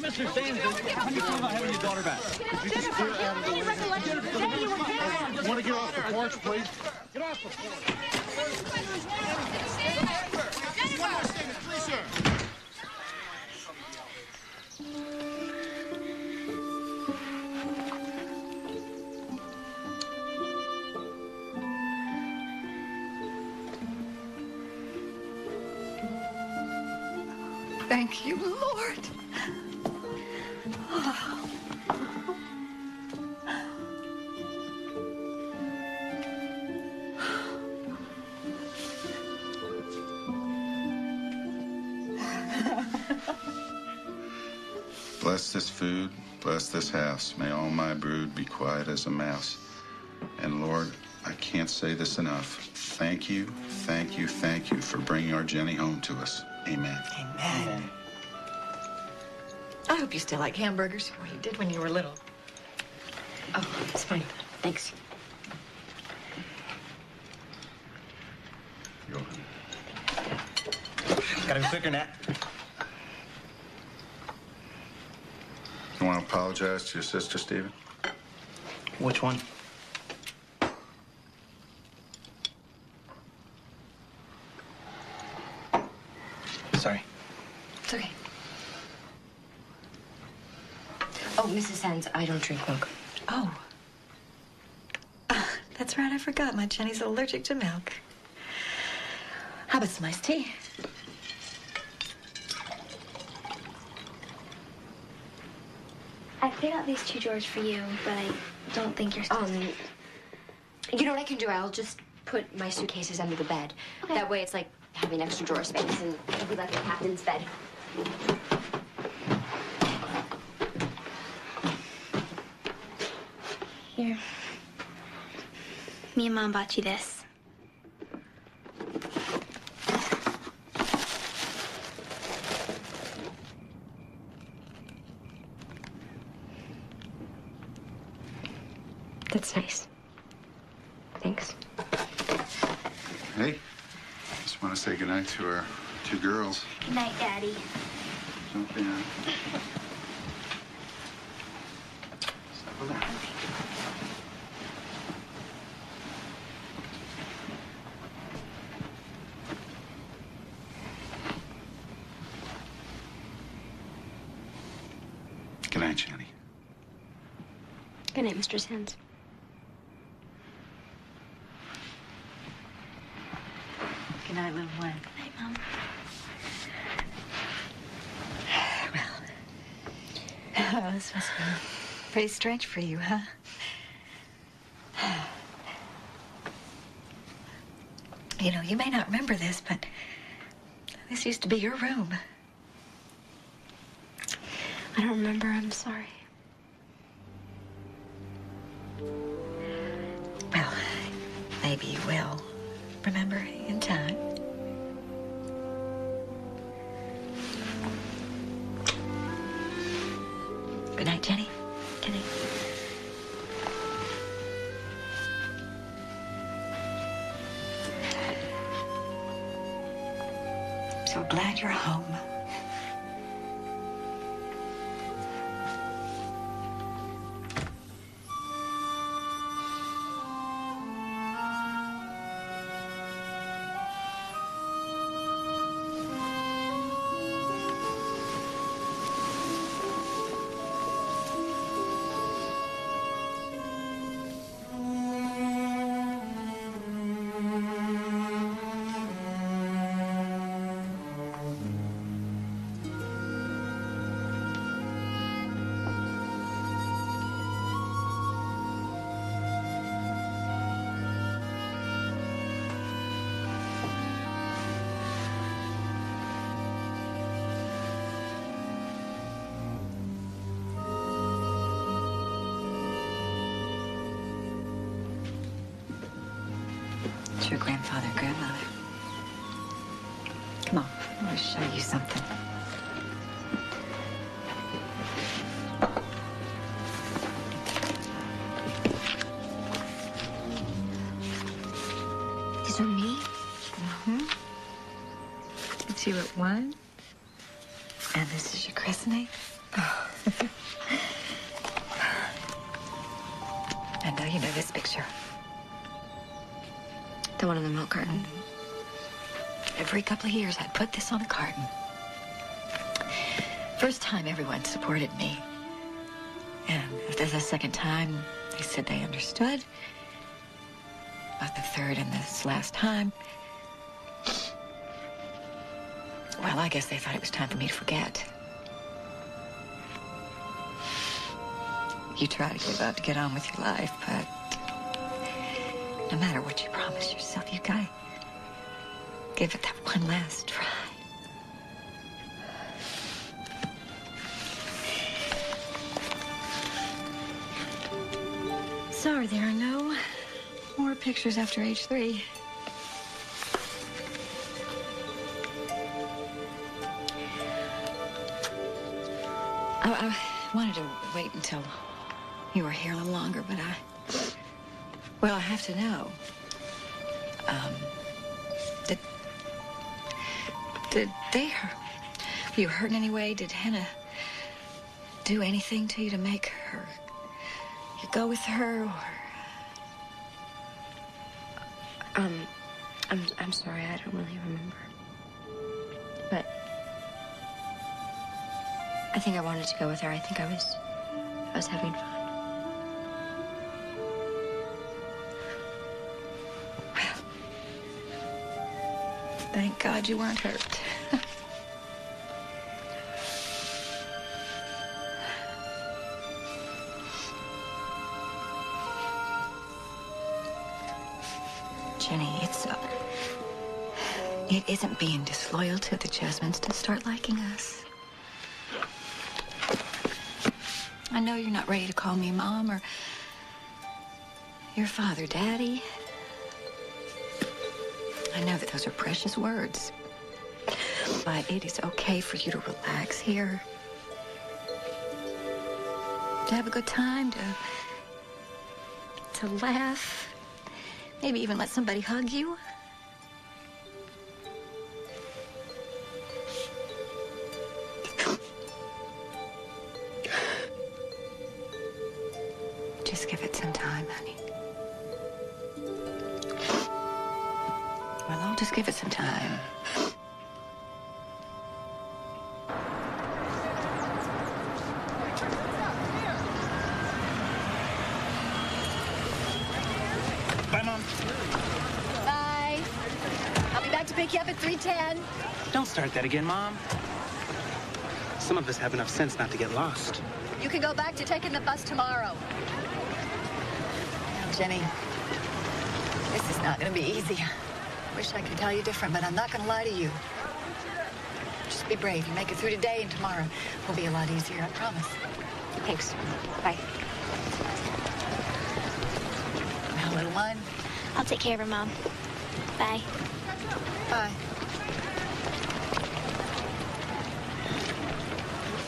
Mr. Sands, how do you feel about having your daughter back? Jennifer, do you have any recollection of the day you were kidnapped? Want to get off the porch, please? Get off the porch. One more statement, please, sir. Thank you, Lord. Oh. Bless this food, bless this house. May all my brood be quiet as a mouse. And Lord, I can't say this enough. Thank you, thank you, thank you for bringing our Jenny home to us. Amen. Amen. I hope you still like hamburgers. Well, you did when you were little. Oh, it's fine. Thanks. Gotta be quicker, Nat. You want to apologize to your sister, Stephen? Which one? Sorry. It's okay. Oh, Mrs. Sands, I don't drink milk. Oh. That's right, I forgot. My Jenny's allergic to milk. How about some iced tea? I cleared out these 2 drawers for you, but I don't think you're supposed to. You know what I can do? I'll just put my suitcases under the bed. Okay. That way it's like having extra drawer space, and it'll be like the captain's bed. Here. Me and Mom bought you this. That's nice. Thanks. Hey, just want to say goodnight to our 2 girls. Good night, Daddy. Something. Good night, Jenny. Good night, Mr. Sands. Good night, little one. Good night, Mom. Well, this must be pretty strange for you, huh? You know, you may not remember this, but this used to be your room. I don't remember. I'm sorry. Well, maybe you will remember in time. Good night, Jenny. Good night. I'm so glad you're home. It's your grandfather and grandmother. Come on, I want to show you something. These are me. Mm-hmm. It's you at 1. And this is your christening. Oh. I know you know this picture. The one in the milk carton. Every couple of years, I'd put this on a carton. First time, everyone supported me. And after the second time, they said they understood. About the third and this last time, well, I guess they thought it was time for me to forget. You try to give up to get on with your life, but no matter what you promise yourself, you gotta give it that one last try. Sorry, there are no more pictures after age 3. I wanted to wait until you were here a little longer, but well, I have to know. Did they hurt? Were you hurt in any way? Did Hannah do anything to you to make her you go with her, or? I'm sorry. I don't really remember. But I think I wanted to go with her. I think I was having fun. Thank God you weren't hurt. Jenny, it isn't being disloyal to the Jasmines to start liking us. I know you're not ready to call me Mom or your father Daddy. I know that those are precious words, but it is okay for you to relax here, to have a good time, to laugh, maybe even let somebody hug you. Just give it some time, honey. Well, I'll just give it some time. Bye, Mom. Bye. I'll be back to pick you up at 3:10. Don't start that again, Mom. Some of us have enough sense not to get lost. You can go back to taking the bus tomorrow. Jenny, this is not going to be easy. wish I could tell you different, but I'm not going to lie to you. Just be brave. You make it through today, and tomorrow will be a lot easier, I promise. Thanks. Bye. Now, little one. I'll take care of her, Mom. Bye. Bye.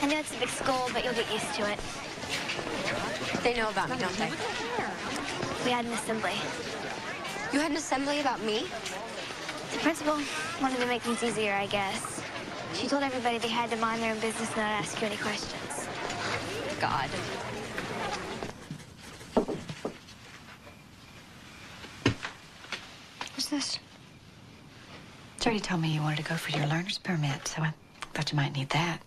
I know it's a big school, but you'll get used to it. They know about me, don't they? We had an assembly. You had an assembly about me? The principal wanted to make things easier, I guess. She told everybody they had to mind their own business and not ask you any questions. God. What's this? Jerry told me you wanted to go for your learner's permit, so I thought you might need that.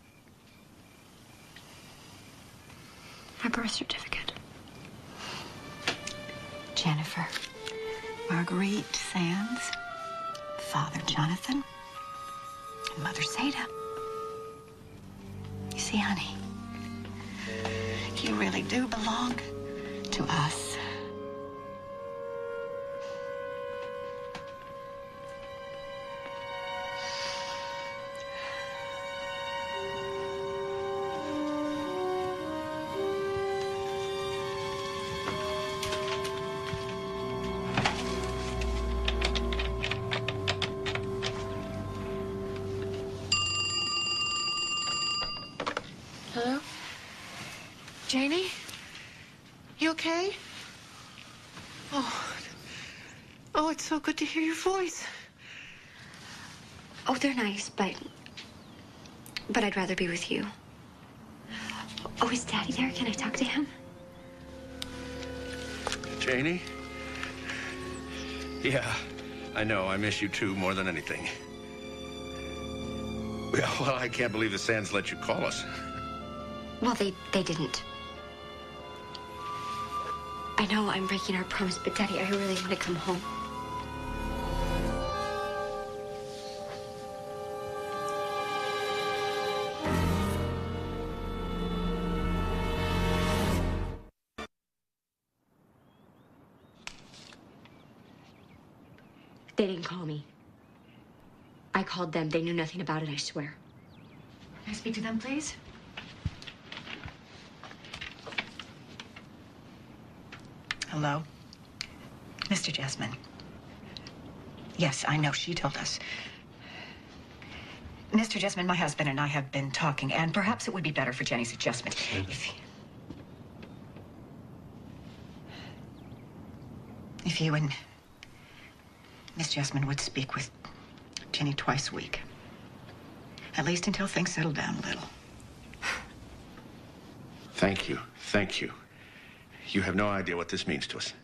My birth certificate. Jennifer, Marguerite Sands, Father Jonathan, and Mother Seda. You see, honey, you really do belong to us. Hello? Janie? You okay? Oh, it's so good to hear your voice. Oh, they're nice, but I'd rather be with you. Oh, is Daddy there? Can I talk to him? Janie? Yeah, I know. I miss you too more than anything. Well, I can't believe the Sands let you call us. Well, they didn't. I know I'm breaking our promise, but Daddy, I really want to come home. They didn't call me. I called them. They knew nothing about it, I swear. Can I speak to them, please? Hello? Mr. Jessamine. Yes, I know. She told us. Mr. Jessamine, my husband and I have been talking, and perhaps it would be better for Jenny's adjustment if you and Miss Jessamine would speak with Jenny twice a week. At least until things settle down a little. Thank you. Thank you. You have no idea what this means to us.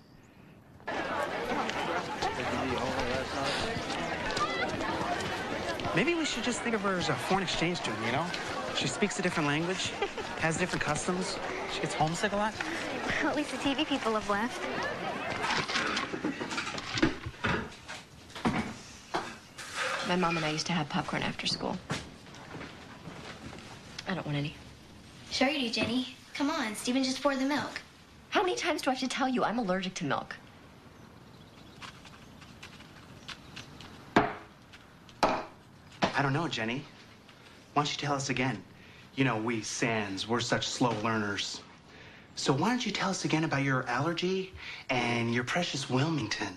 Maybe we should just think of her as a foreign exchange student, you know? She speaks a different language, has different customs. She gets homesick a lot. At least the TV people have left. My mom and I used to have popcorn after school. I don't want any. Sure you do, Jenny. Come on, Stephen just poured the milk. How many times do I have to tell you I'm allergic to milk? I don't know, Jenny. Why don't you tell us again? You know, we Sands, we're such slow learners. So why don't you tell us again about your allergy and your precious Wilmington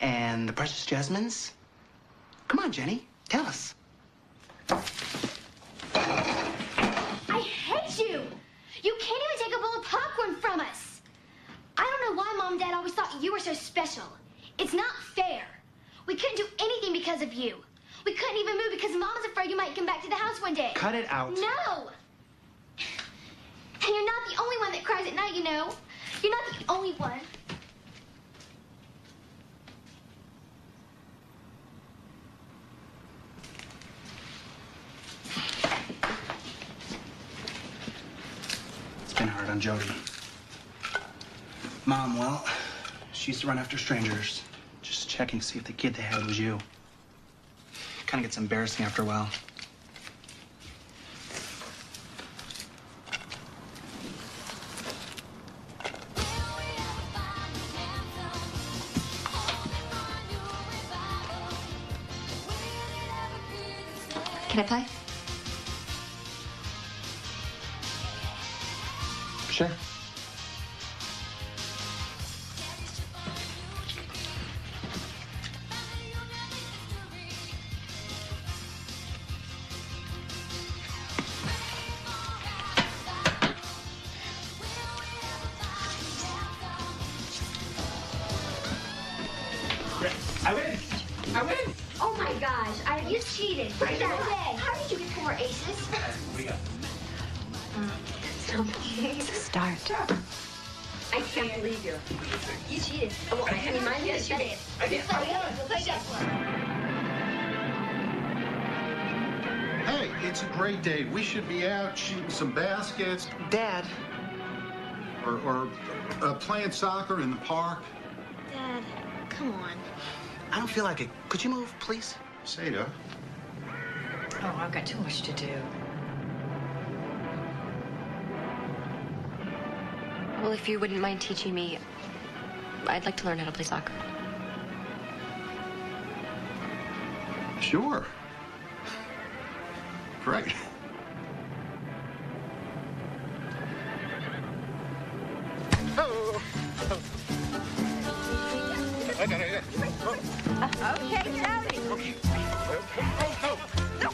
and the precious Jasmines? Come on, Jenny, tell us. I hate you! You can't even take a bowl of popcorn from us! I don't know why Mom and Dad always thought you were so special. It's not fair. We couldn't do anything because of you. We couldn't even move because Mom was afraid you might come back to the house one day. Cut it out. No! And you're not the only one that cries at night, you know. You're not the only one. It's been hard on Jody. Mom, well, she used to run after strangers, just checking to see if the kid they had was you. Kind of gets embarrassing after a while. Can I play? Sure. I win! I win! Oh my gosh, you cheated. Put that away. How did you get 4 aces? We got It's a start. I can't believe you. You cheated. Well, I mean, mine is you did. I did. We'll play again. Hey, it's a great day. We should be out shooting some baskets. Dad. Or playing soccer in the park. Dad, come on. I don't feel like it. Could you move, please? Seda. Oh, I've got too much to do. Well, if you wouldn't mind teaching me, I'd like to learn how to play soccer. Sure. Great. Oh. I got it. Okay, Kelly. Okay. Oh, no.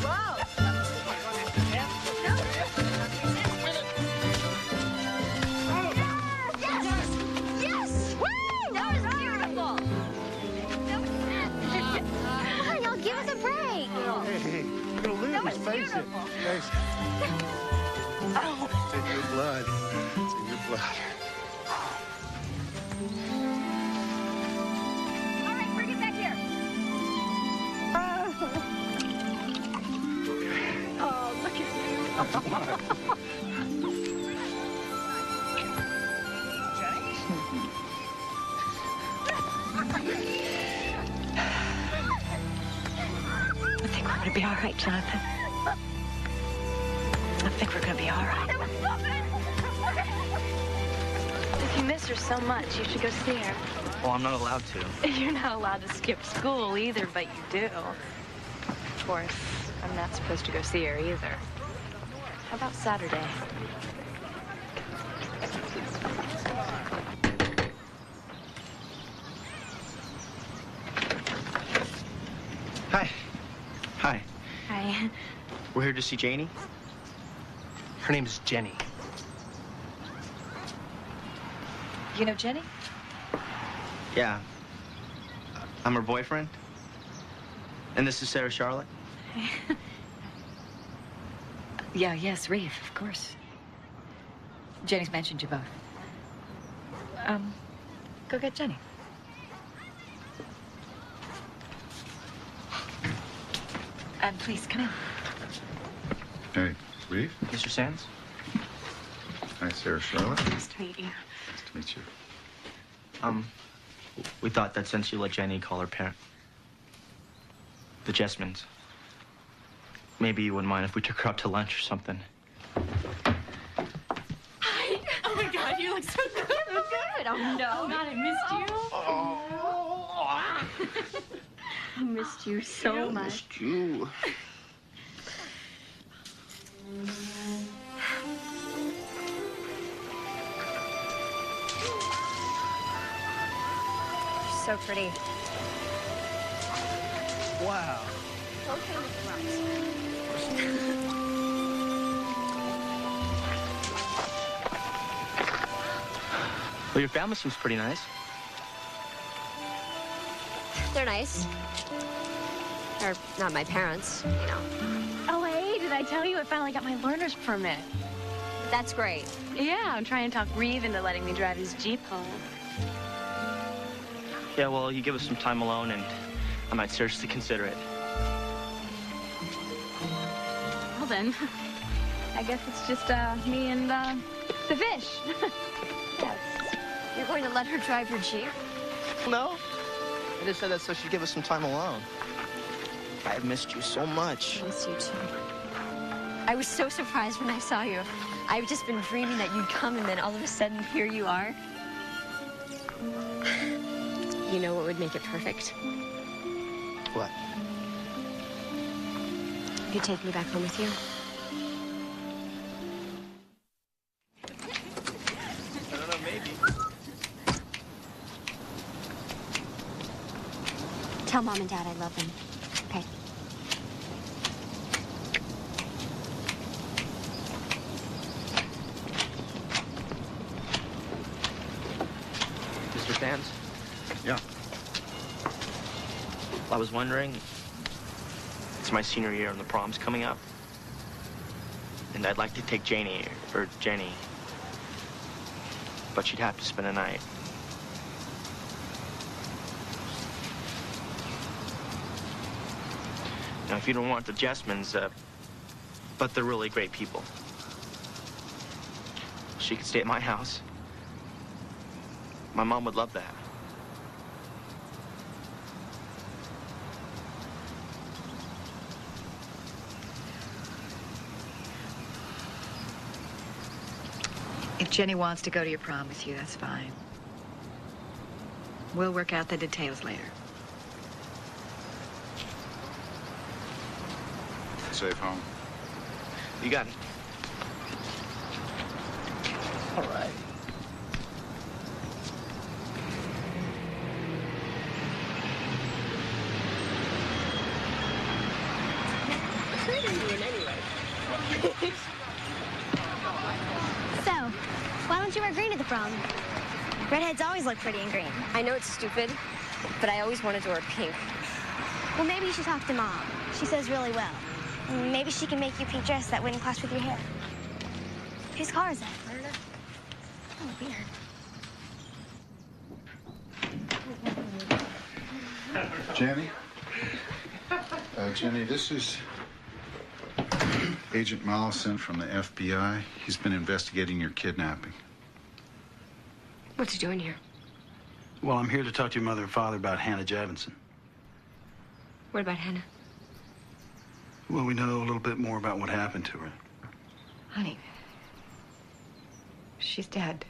Whoa. Yes! Woo! That was beautiful. Come on, y'all, give us a break. Hey, you're gonna lose. That was Face it. beautiful. Face it. Oh. It's in your blood. It's in your blood. All right, bring it back here. Oh, look at you. I think we're going to be all right, Jonathan. I think we're going to be all right. If you miss her so much, you should go see her. Well, I'm not allowed to. You're not allowed to skip school either, but you do. Of course, I'm not supposed to go see her either. How about Saturday? Hi. Hi. Hi. We're here to see Janie. Her name is Jenny. You know Jenny? Yeah. I'm her boyfriend. And this is Sarah Charlotte. Yeah, yes, Reeve, of course. Jenny's mentioned you both. Go get Jenny. And please, come in. Hey, Reeve. Mr. Sands? Hi, Sarah Charlotte. Nice to meet you. Nice to meet you. We thought that since you let Jenny call her parent, the Jessmans, maybe you wouldn't mind if we took her out to lunch or something. Hi. Oh my God, you look so good. Good. Oh no. Oh God, I missed you. I missed you so much. Missed you. So pretty. Wow. Well, your family seems pretty nice. They're nice. They're not my parents, you know. Oh, hey, did I tell you I finally got my learner's permit? That's great. Yeah, I'm trying to talk Reeve into letting me drive his Jeep home. Yeah, well, you give us some time alone, and I might seriously consider it. Well, then, I guess it's just me and the fish. Yes. You're going to let her drive your Jeep? No. I just said that so she'd give us some time alone. I've missed you so much. I missed you, too. I was so surprised when I saw you. I've just been dreaming that you'd come, and then all of a sudden, here you are. You know what would make it perfect? What? You take me back home with you? I don't know, maybe. Tell Mom and Dad I love them. Okay. Mr. Sands? Yeah. I was wondering, it's my senior year and the prom's coming up. And I'd like to take Jenny, but she'd have to spend a night. Now, if you don't want the Jessmans, but they're really great people. She could stay at my house. My mom would love that. If Jenny wants to go to your prom with you, that's fine. We'll work out the details later. Safe home. You got it. All right. So, why don't you wear green to the prom? Redheads always look pretty in green. I know it's stupid, but I always wanted to wear pink. Well, maybe you should talk to Mom. She sews really well. Maybe she can make you a pink dress that wouldn't clash with your hair. Whose car is that? I don't know. Oh, weird. Jenny? Jenny, this is Agent Mollison from the FBI. He's been investigating your kidnapping. What's he doing here? Well, I'm here to talk to your mother and father about Hannah Javinson. What about Hannah? Well, we know a little bit more about what happened to her. Honey, she's dead.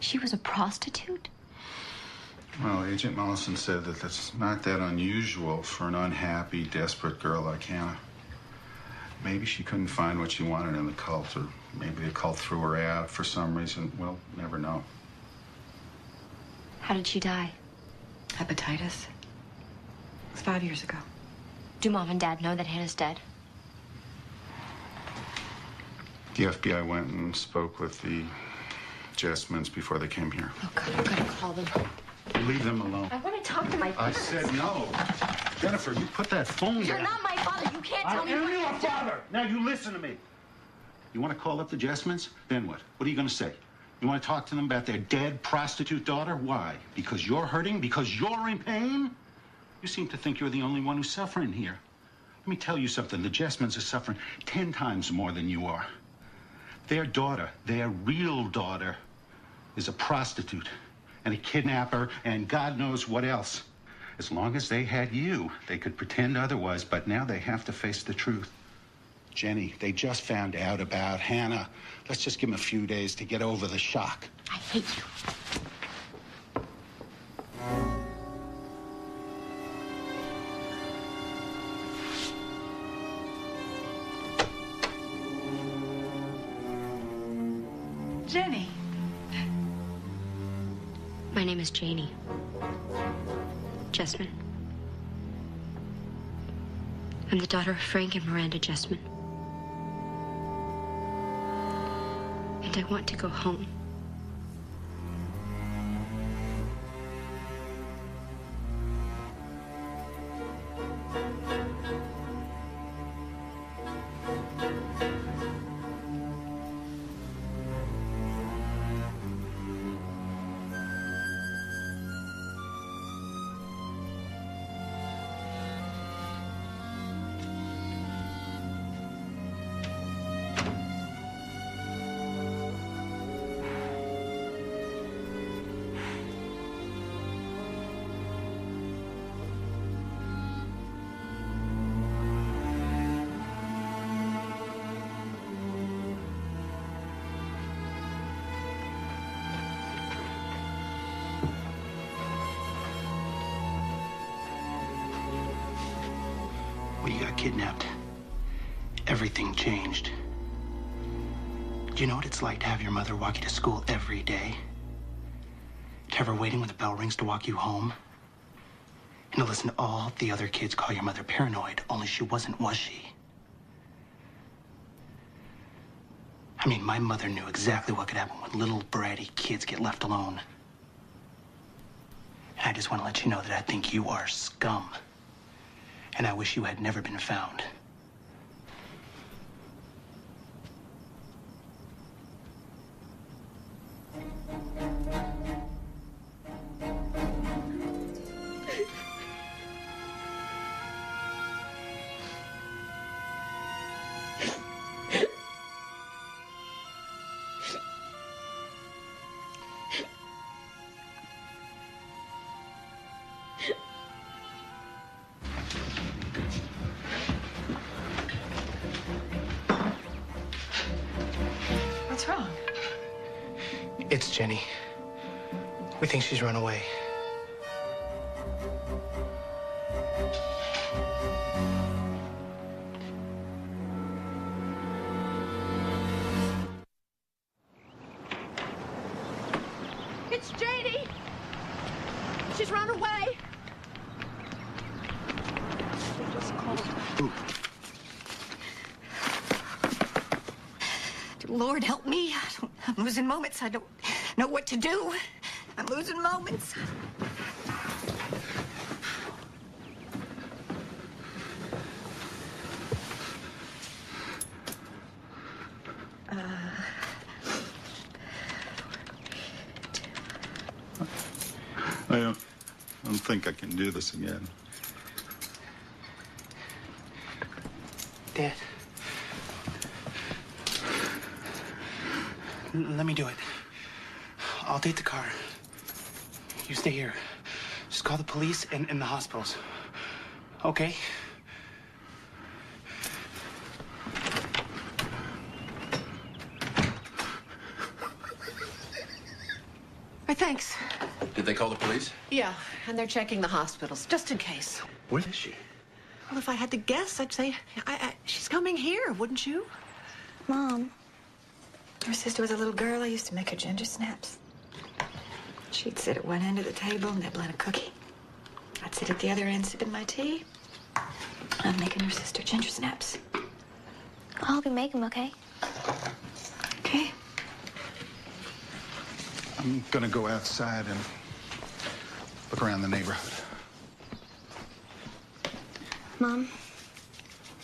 She was a prostitute? Well, Agent Mollison said that that's not that unusual for an unhappy, desperate girl like Hannah. Maybe she couldn't find what she wanted in the cult, or maybe the cult threw her out for some reason. We'll never know. How did she die? Hepatitis. It was 5 years ago. Do Mom and Dad know that Hannah's dead? The FBI went and spoke with the Jessmans before they came here. Oh, God, I'm gonna call them. Leave them alone. I want to talk to my I parents. said no. Jennifer, you put that phone down. You're not my father. You can't tell me I am what your to do. father. Now you listen to me. You want to call up the Jessmans? Then what? What are you going to say? You want to talk to them about their dead prostitute daughter? Why? Because you're hurting? Because you're in pain? You seem to think you're the only one who's suffering here. Let me tell you something. The Jessmans are suffering 10 times more than you are. Their daughter, their real daughter, is a prostitute and a kidnapper and God knows what else. As long as they had you, they could pretend otherwise, but now they have to face the truth. Jenny, they just found out about Hannah. Let's just give them a few days to get over the shock. I hate you. Jenny. My name is Janie. Jessman. I'm the daughter of Frank and Miranda Jessman. And I want to go home. kidnapped, everything changed. Do you know what it's like to have your mother walk you to school every day? To have her waiting when the bell rings to walk you home? And to listen to all the other kids call your mother paranoid, only she wasn't, was she? I mean, my mother knew exactly what could happen when little bratty kids get left alone. And I just want to let you know that I think you are scum. And I wish you had never been found. What's wrong? It's Jenny. We think she's run away. It's Janie! She's run away! They just called. Lord, help me. I'm losing moments. I don't know what to do. I'm losing moments. I don't think I can do this again. Dad. Let me do it. I'll take the car. You stay here. Just call the police and the hospitals. Okay? Why, thanks. Did they call the police? Yeah, and they're checking the hospitals, just in case. Where is she? Well, if I had to guess, I'd say she's coming here, wouldn't you? Mom, her sister was a little girl. I used to make her ginger snaps. She'd sit at one end of the table, nibbling a cookie. I'd sit at the other end, sipping my tea. I'm making her sister ginger snaps. I'll help you make them, okay? Okay. I'm gonna go outside and look around the neighborhood. Mom,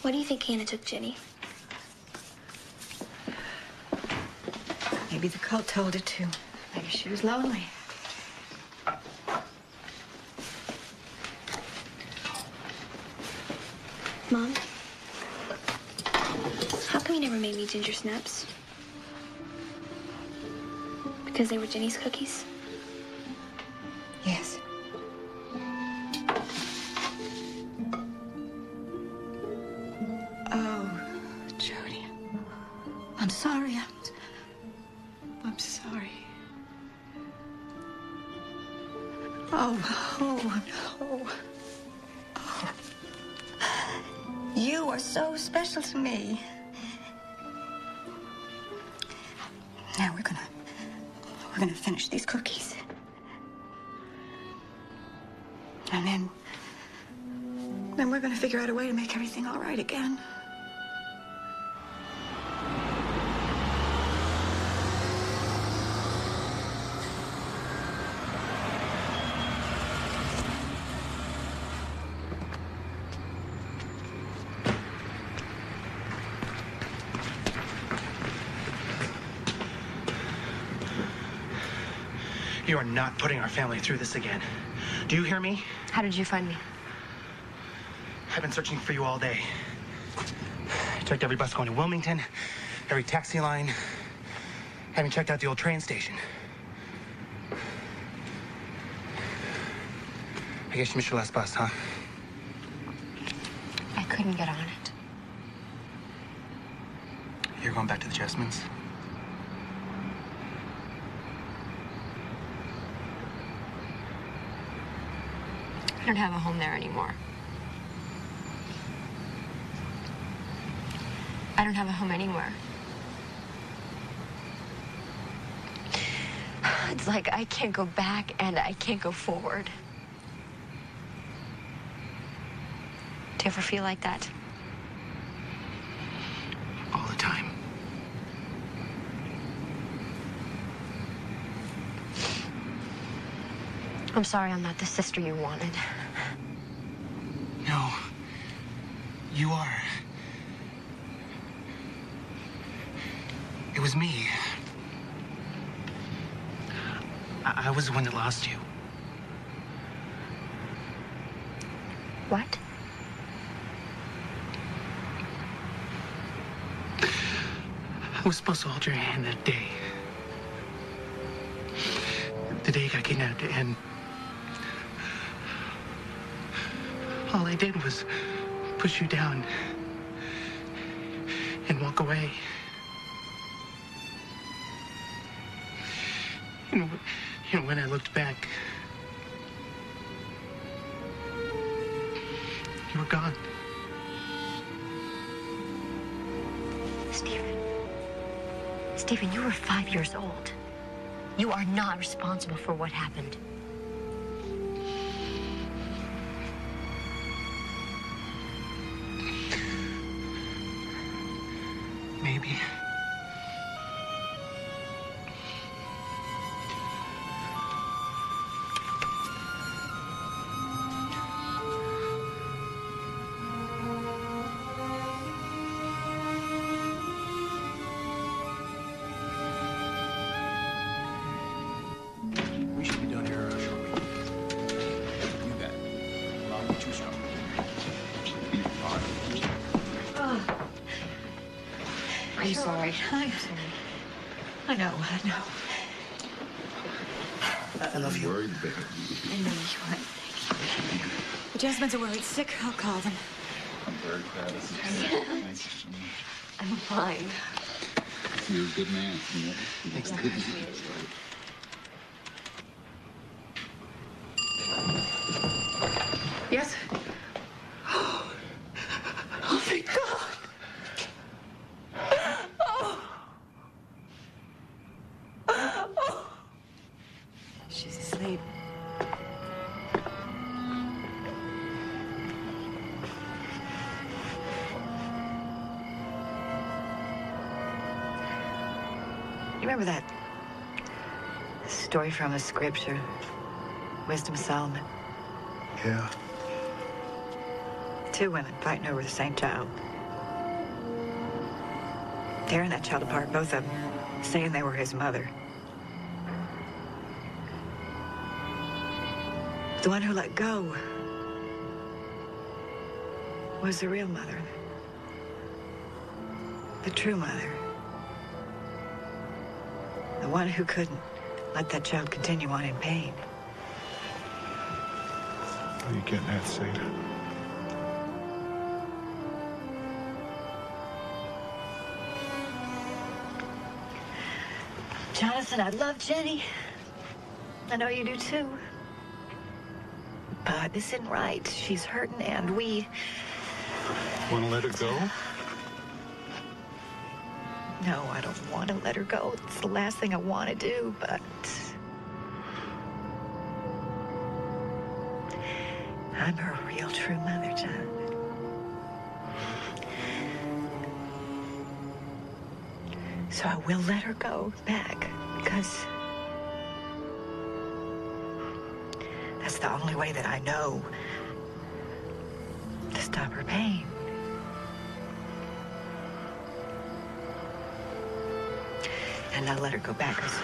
what do you think Hannah took Jenny? Maybe the cult told her to. Maybe she was lonely. Mom, how come you never made me ginger snaps? Because they were Jenny's cookies? Yes. Oh, Jody. I'm sorry. I'm sorry. Oh, no. Oh. You are so special to me. Now we're gonna finish these cookies. And then we're gonna figure out a way to make everything all right again. You are not putting our family through this again. Do you hear me? How did you find me? I've been searching for you all day. I checked every bus going to Wilmington, every taxi line. I even checked out the old train station. I guess you missed your last bus, huh? I couldn't get on it. You're going back to the Chessmans? I don't have a home there anymore. I don't have a home anywhere. It's like I can't go back and I can't go forward. Do you ever feel like that? All the time. I'm sorry I'm not the sister you wanted. No. You are. It was me. I was the one that lost you. What? I was supposed to hold your hand that day. The day you got kidnapped, and all I did was push you down and walk away. And when I looked back, you were gone. Stephen, you were 5 years old. You are not responsible for what happened. Maybe. We should be done here shortly. You bet. Allow me to start. All right. I'm sorry. I'm sorry. I know. I love you. I know you are. Thank you. The Jasmines are worried sick. I'll call them. I'm very proud of you. Thank you so much. I'm fine. You're a good man. You know? Thanks. Yes? Oh, thank God. She's asleep. You remember that story from a scripture, Wisdom of Solomon? Yeah. Two women fighting over the same child. Tearing that child apart, both of them saying they were his mother. The one who let go was the real mother. The true mother. The one who couldn't let that child continue on in pain. Are you getting that, Sadie? Jonathan, I love Jenny. I know you do too. But this isn't right. She's hurting and we... Want to let her go? No, I don't want to let her go. It's the last thing I want to do, but... I'm her real true mother, Jonathan. So I will let her go back, because that's the only way that I know to stop her pain. And I'll let her go back, because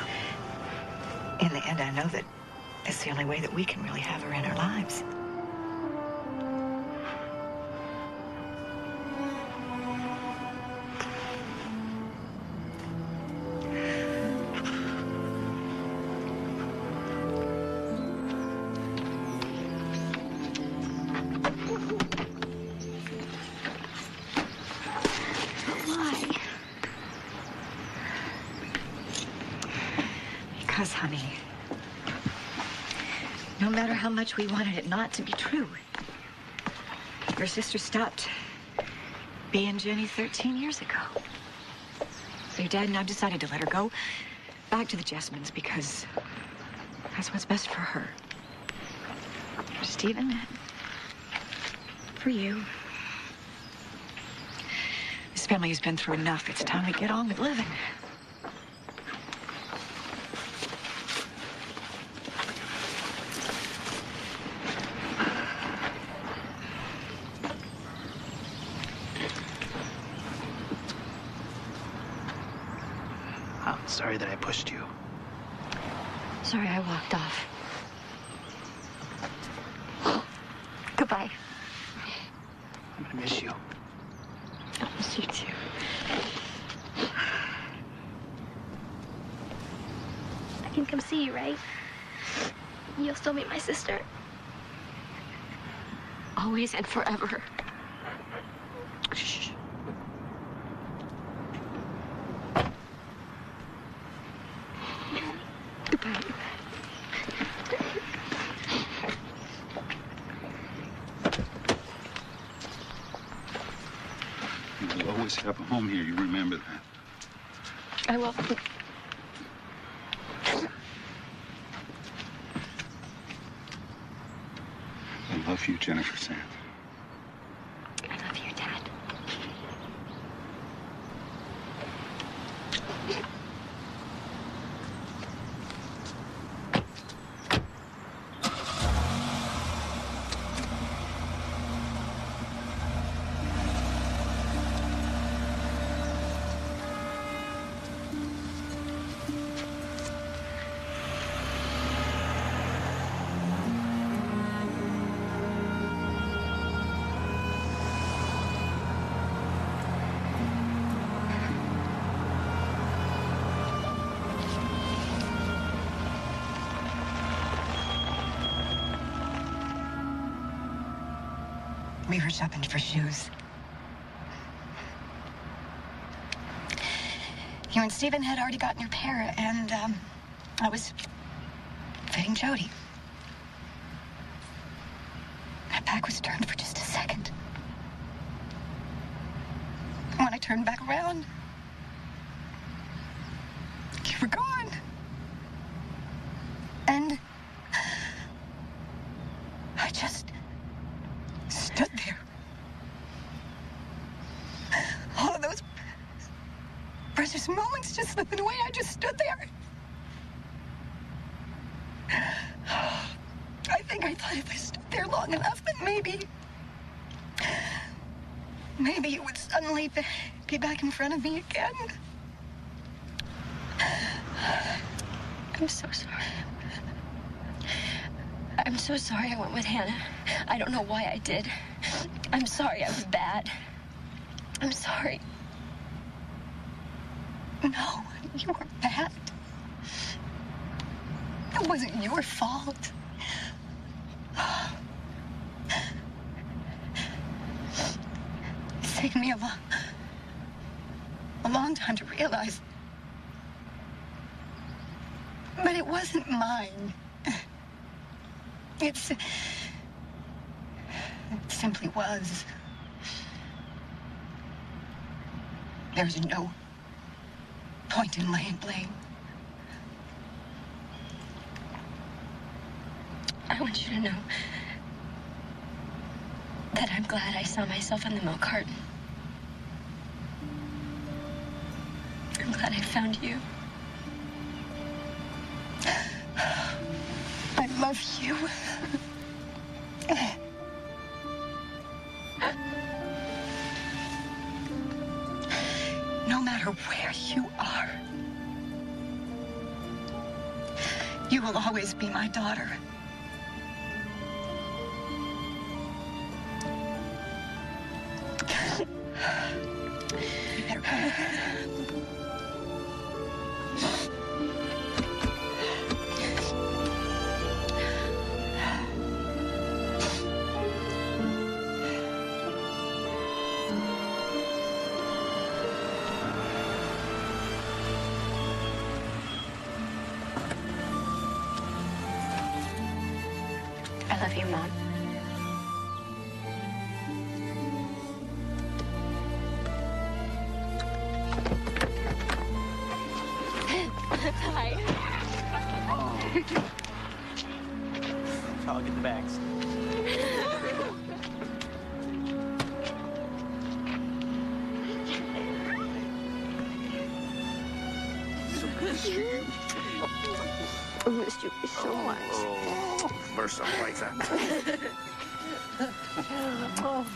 in the end, I know that it's the only way that we can really have her in our lives. Because, honey, no matter how much we wanted it not to be true, your sister stopped being Jenny 13 years ago. So your dad and I decided to let her go back to the Jessamines because that's what's best for her. For Stephen, for you. This family has been through enough. It's time we get on with living. I'm sorry that I pushed you. Sorry I walked off. Goodbye. I'm gonna miss you. I'll miss you too. I can come see you, right? You'll still be my sister. Always and forever. Shh. Goodbye. You will always have a home here. You remember that. I will. I love you, Jennifer Sands. I love you, Dad. We were shopping for shoes. You and Stephen had already gotten your pair, and I was fitting Jody. My back was turned for just a second. When I turned back around, you were gone. And I just stood there. All of those precious moments just slipping away. I just stood there. I think I thought if I stood there long enough, then maybe it would suddenly be back in front of me again. I'm so sorry. I'm so sorry I went with Hannah. I don't know why I did. I'm sorry I was bad. I'm sorry. No, you weren't bad. It wasn't your fault. It's taken me a long time to realize. But it wasn't mine. It simply was. There's no point in laying blame. I want you to know that I'm glad I saw myself in the milk carton. I'm glad I found you. I love you. No matter where you are, you will always be my daughter. You better come. I love you, Mom. I'll get the bags. I missed you so much. Oh, for some reason. Oh.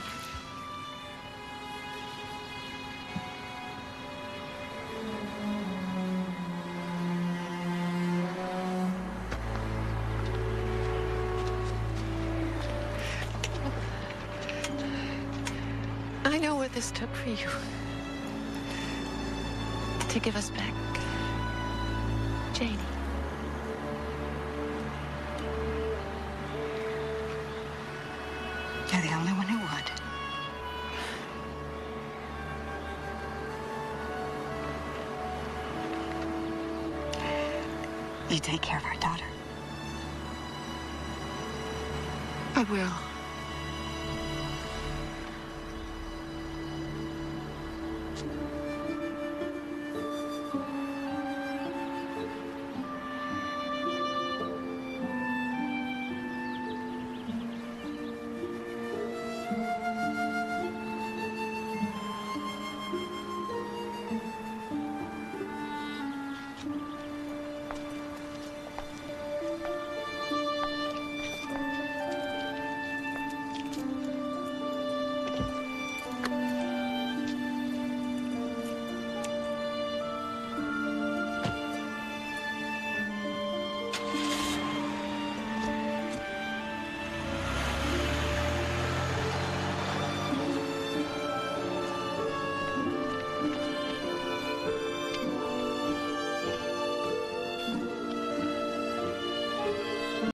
I know what this took for you. To give us back Janie. You're the only one who would. You take care of our daughter. I will.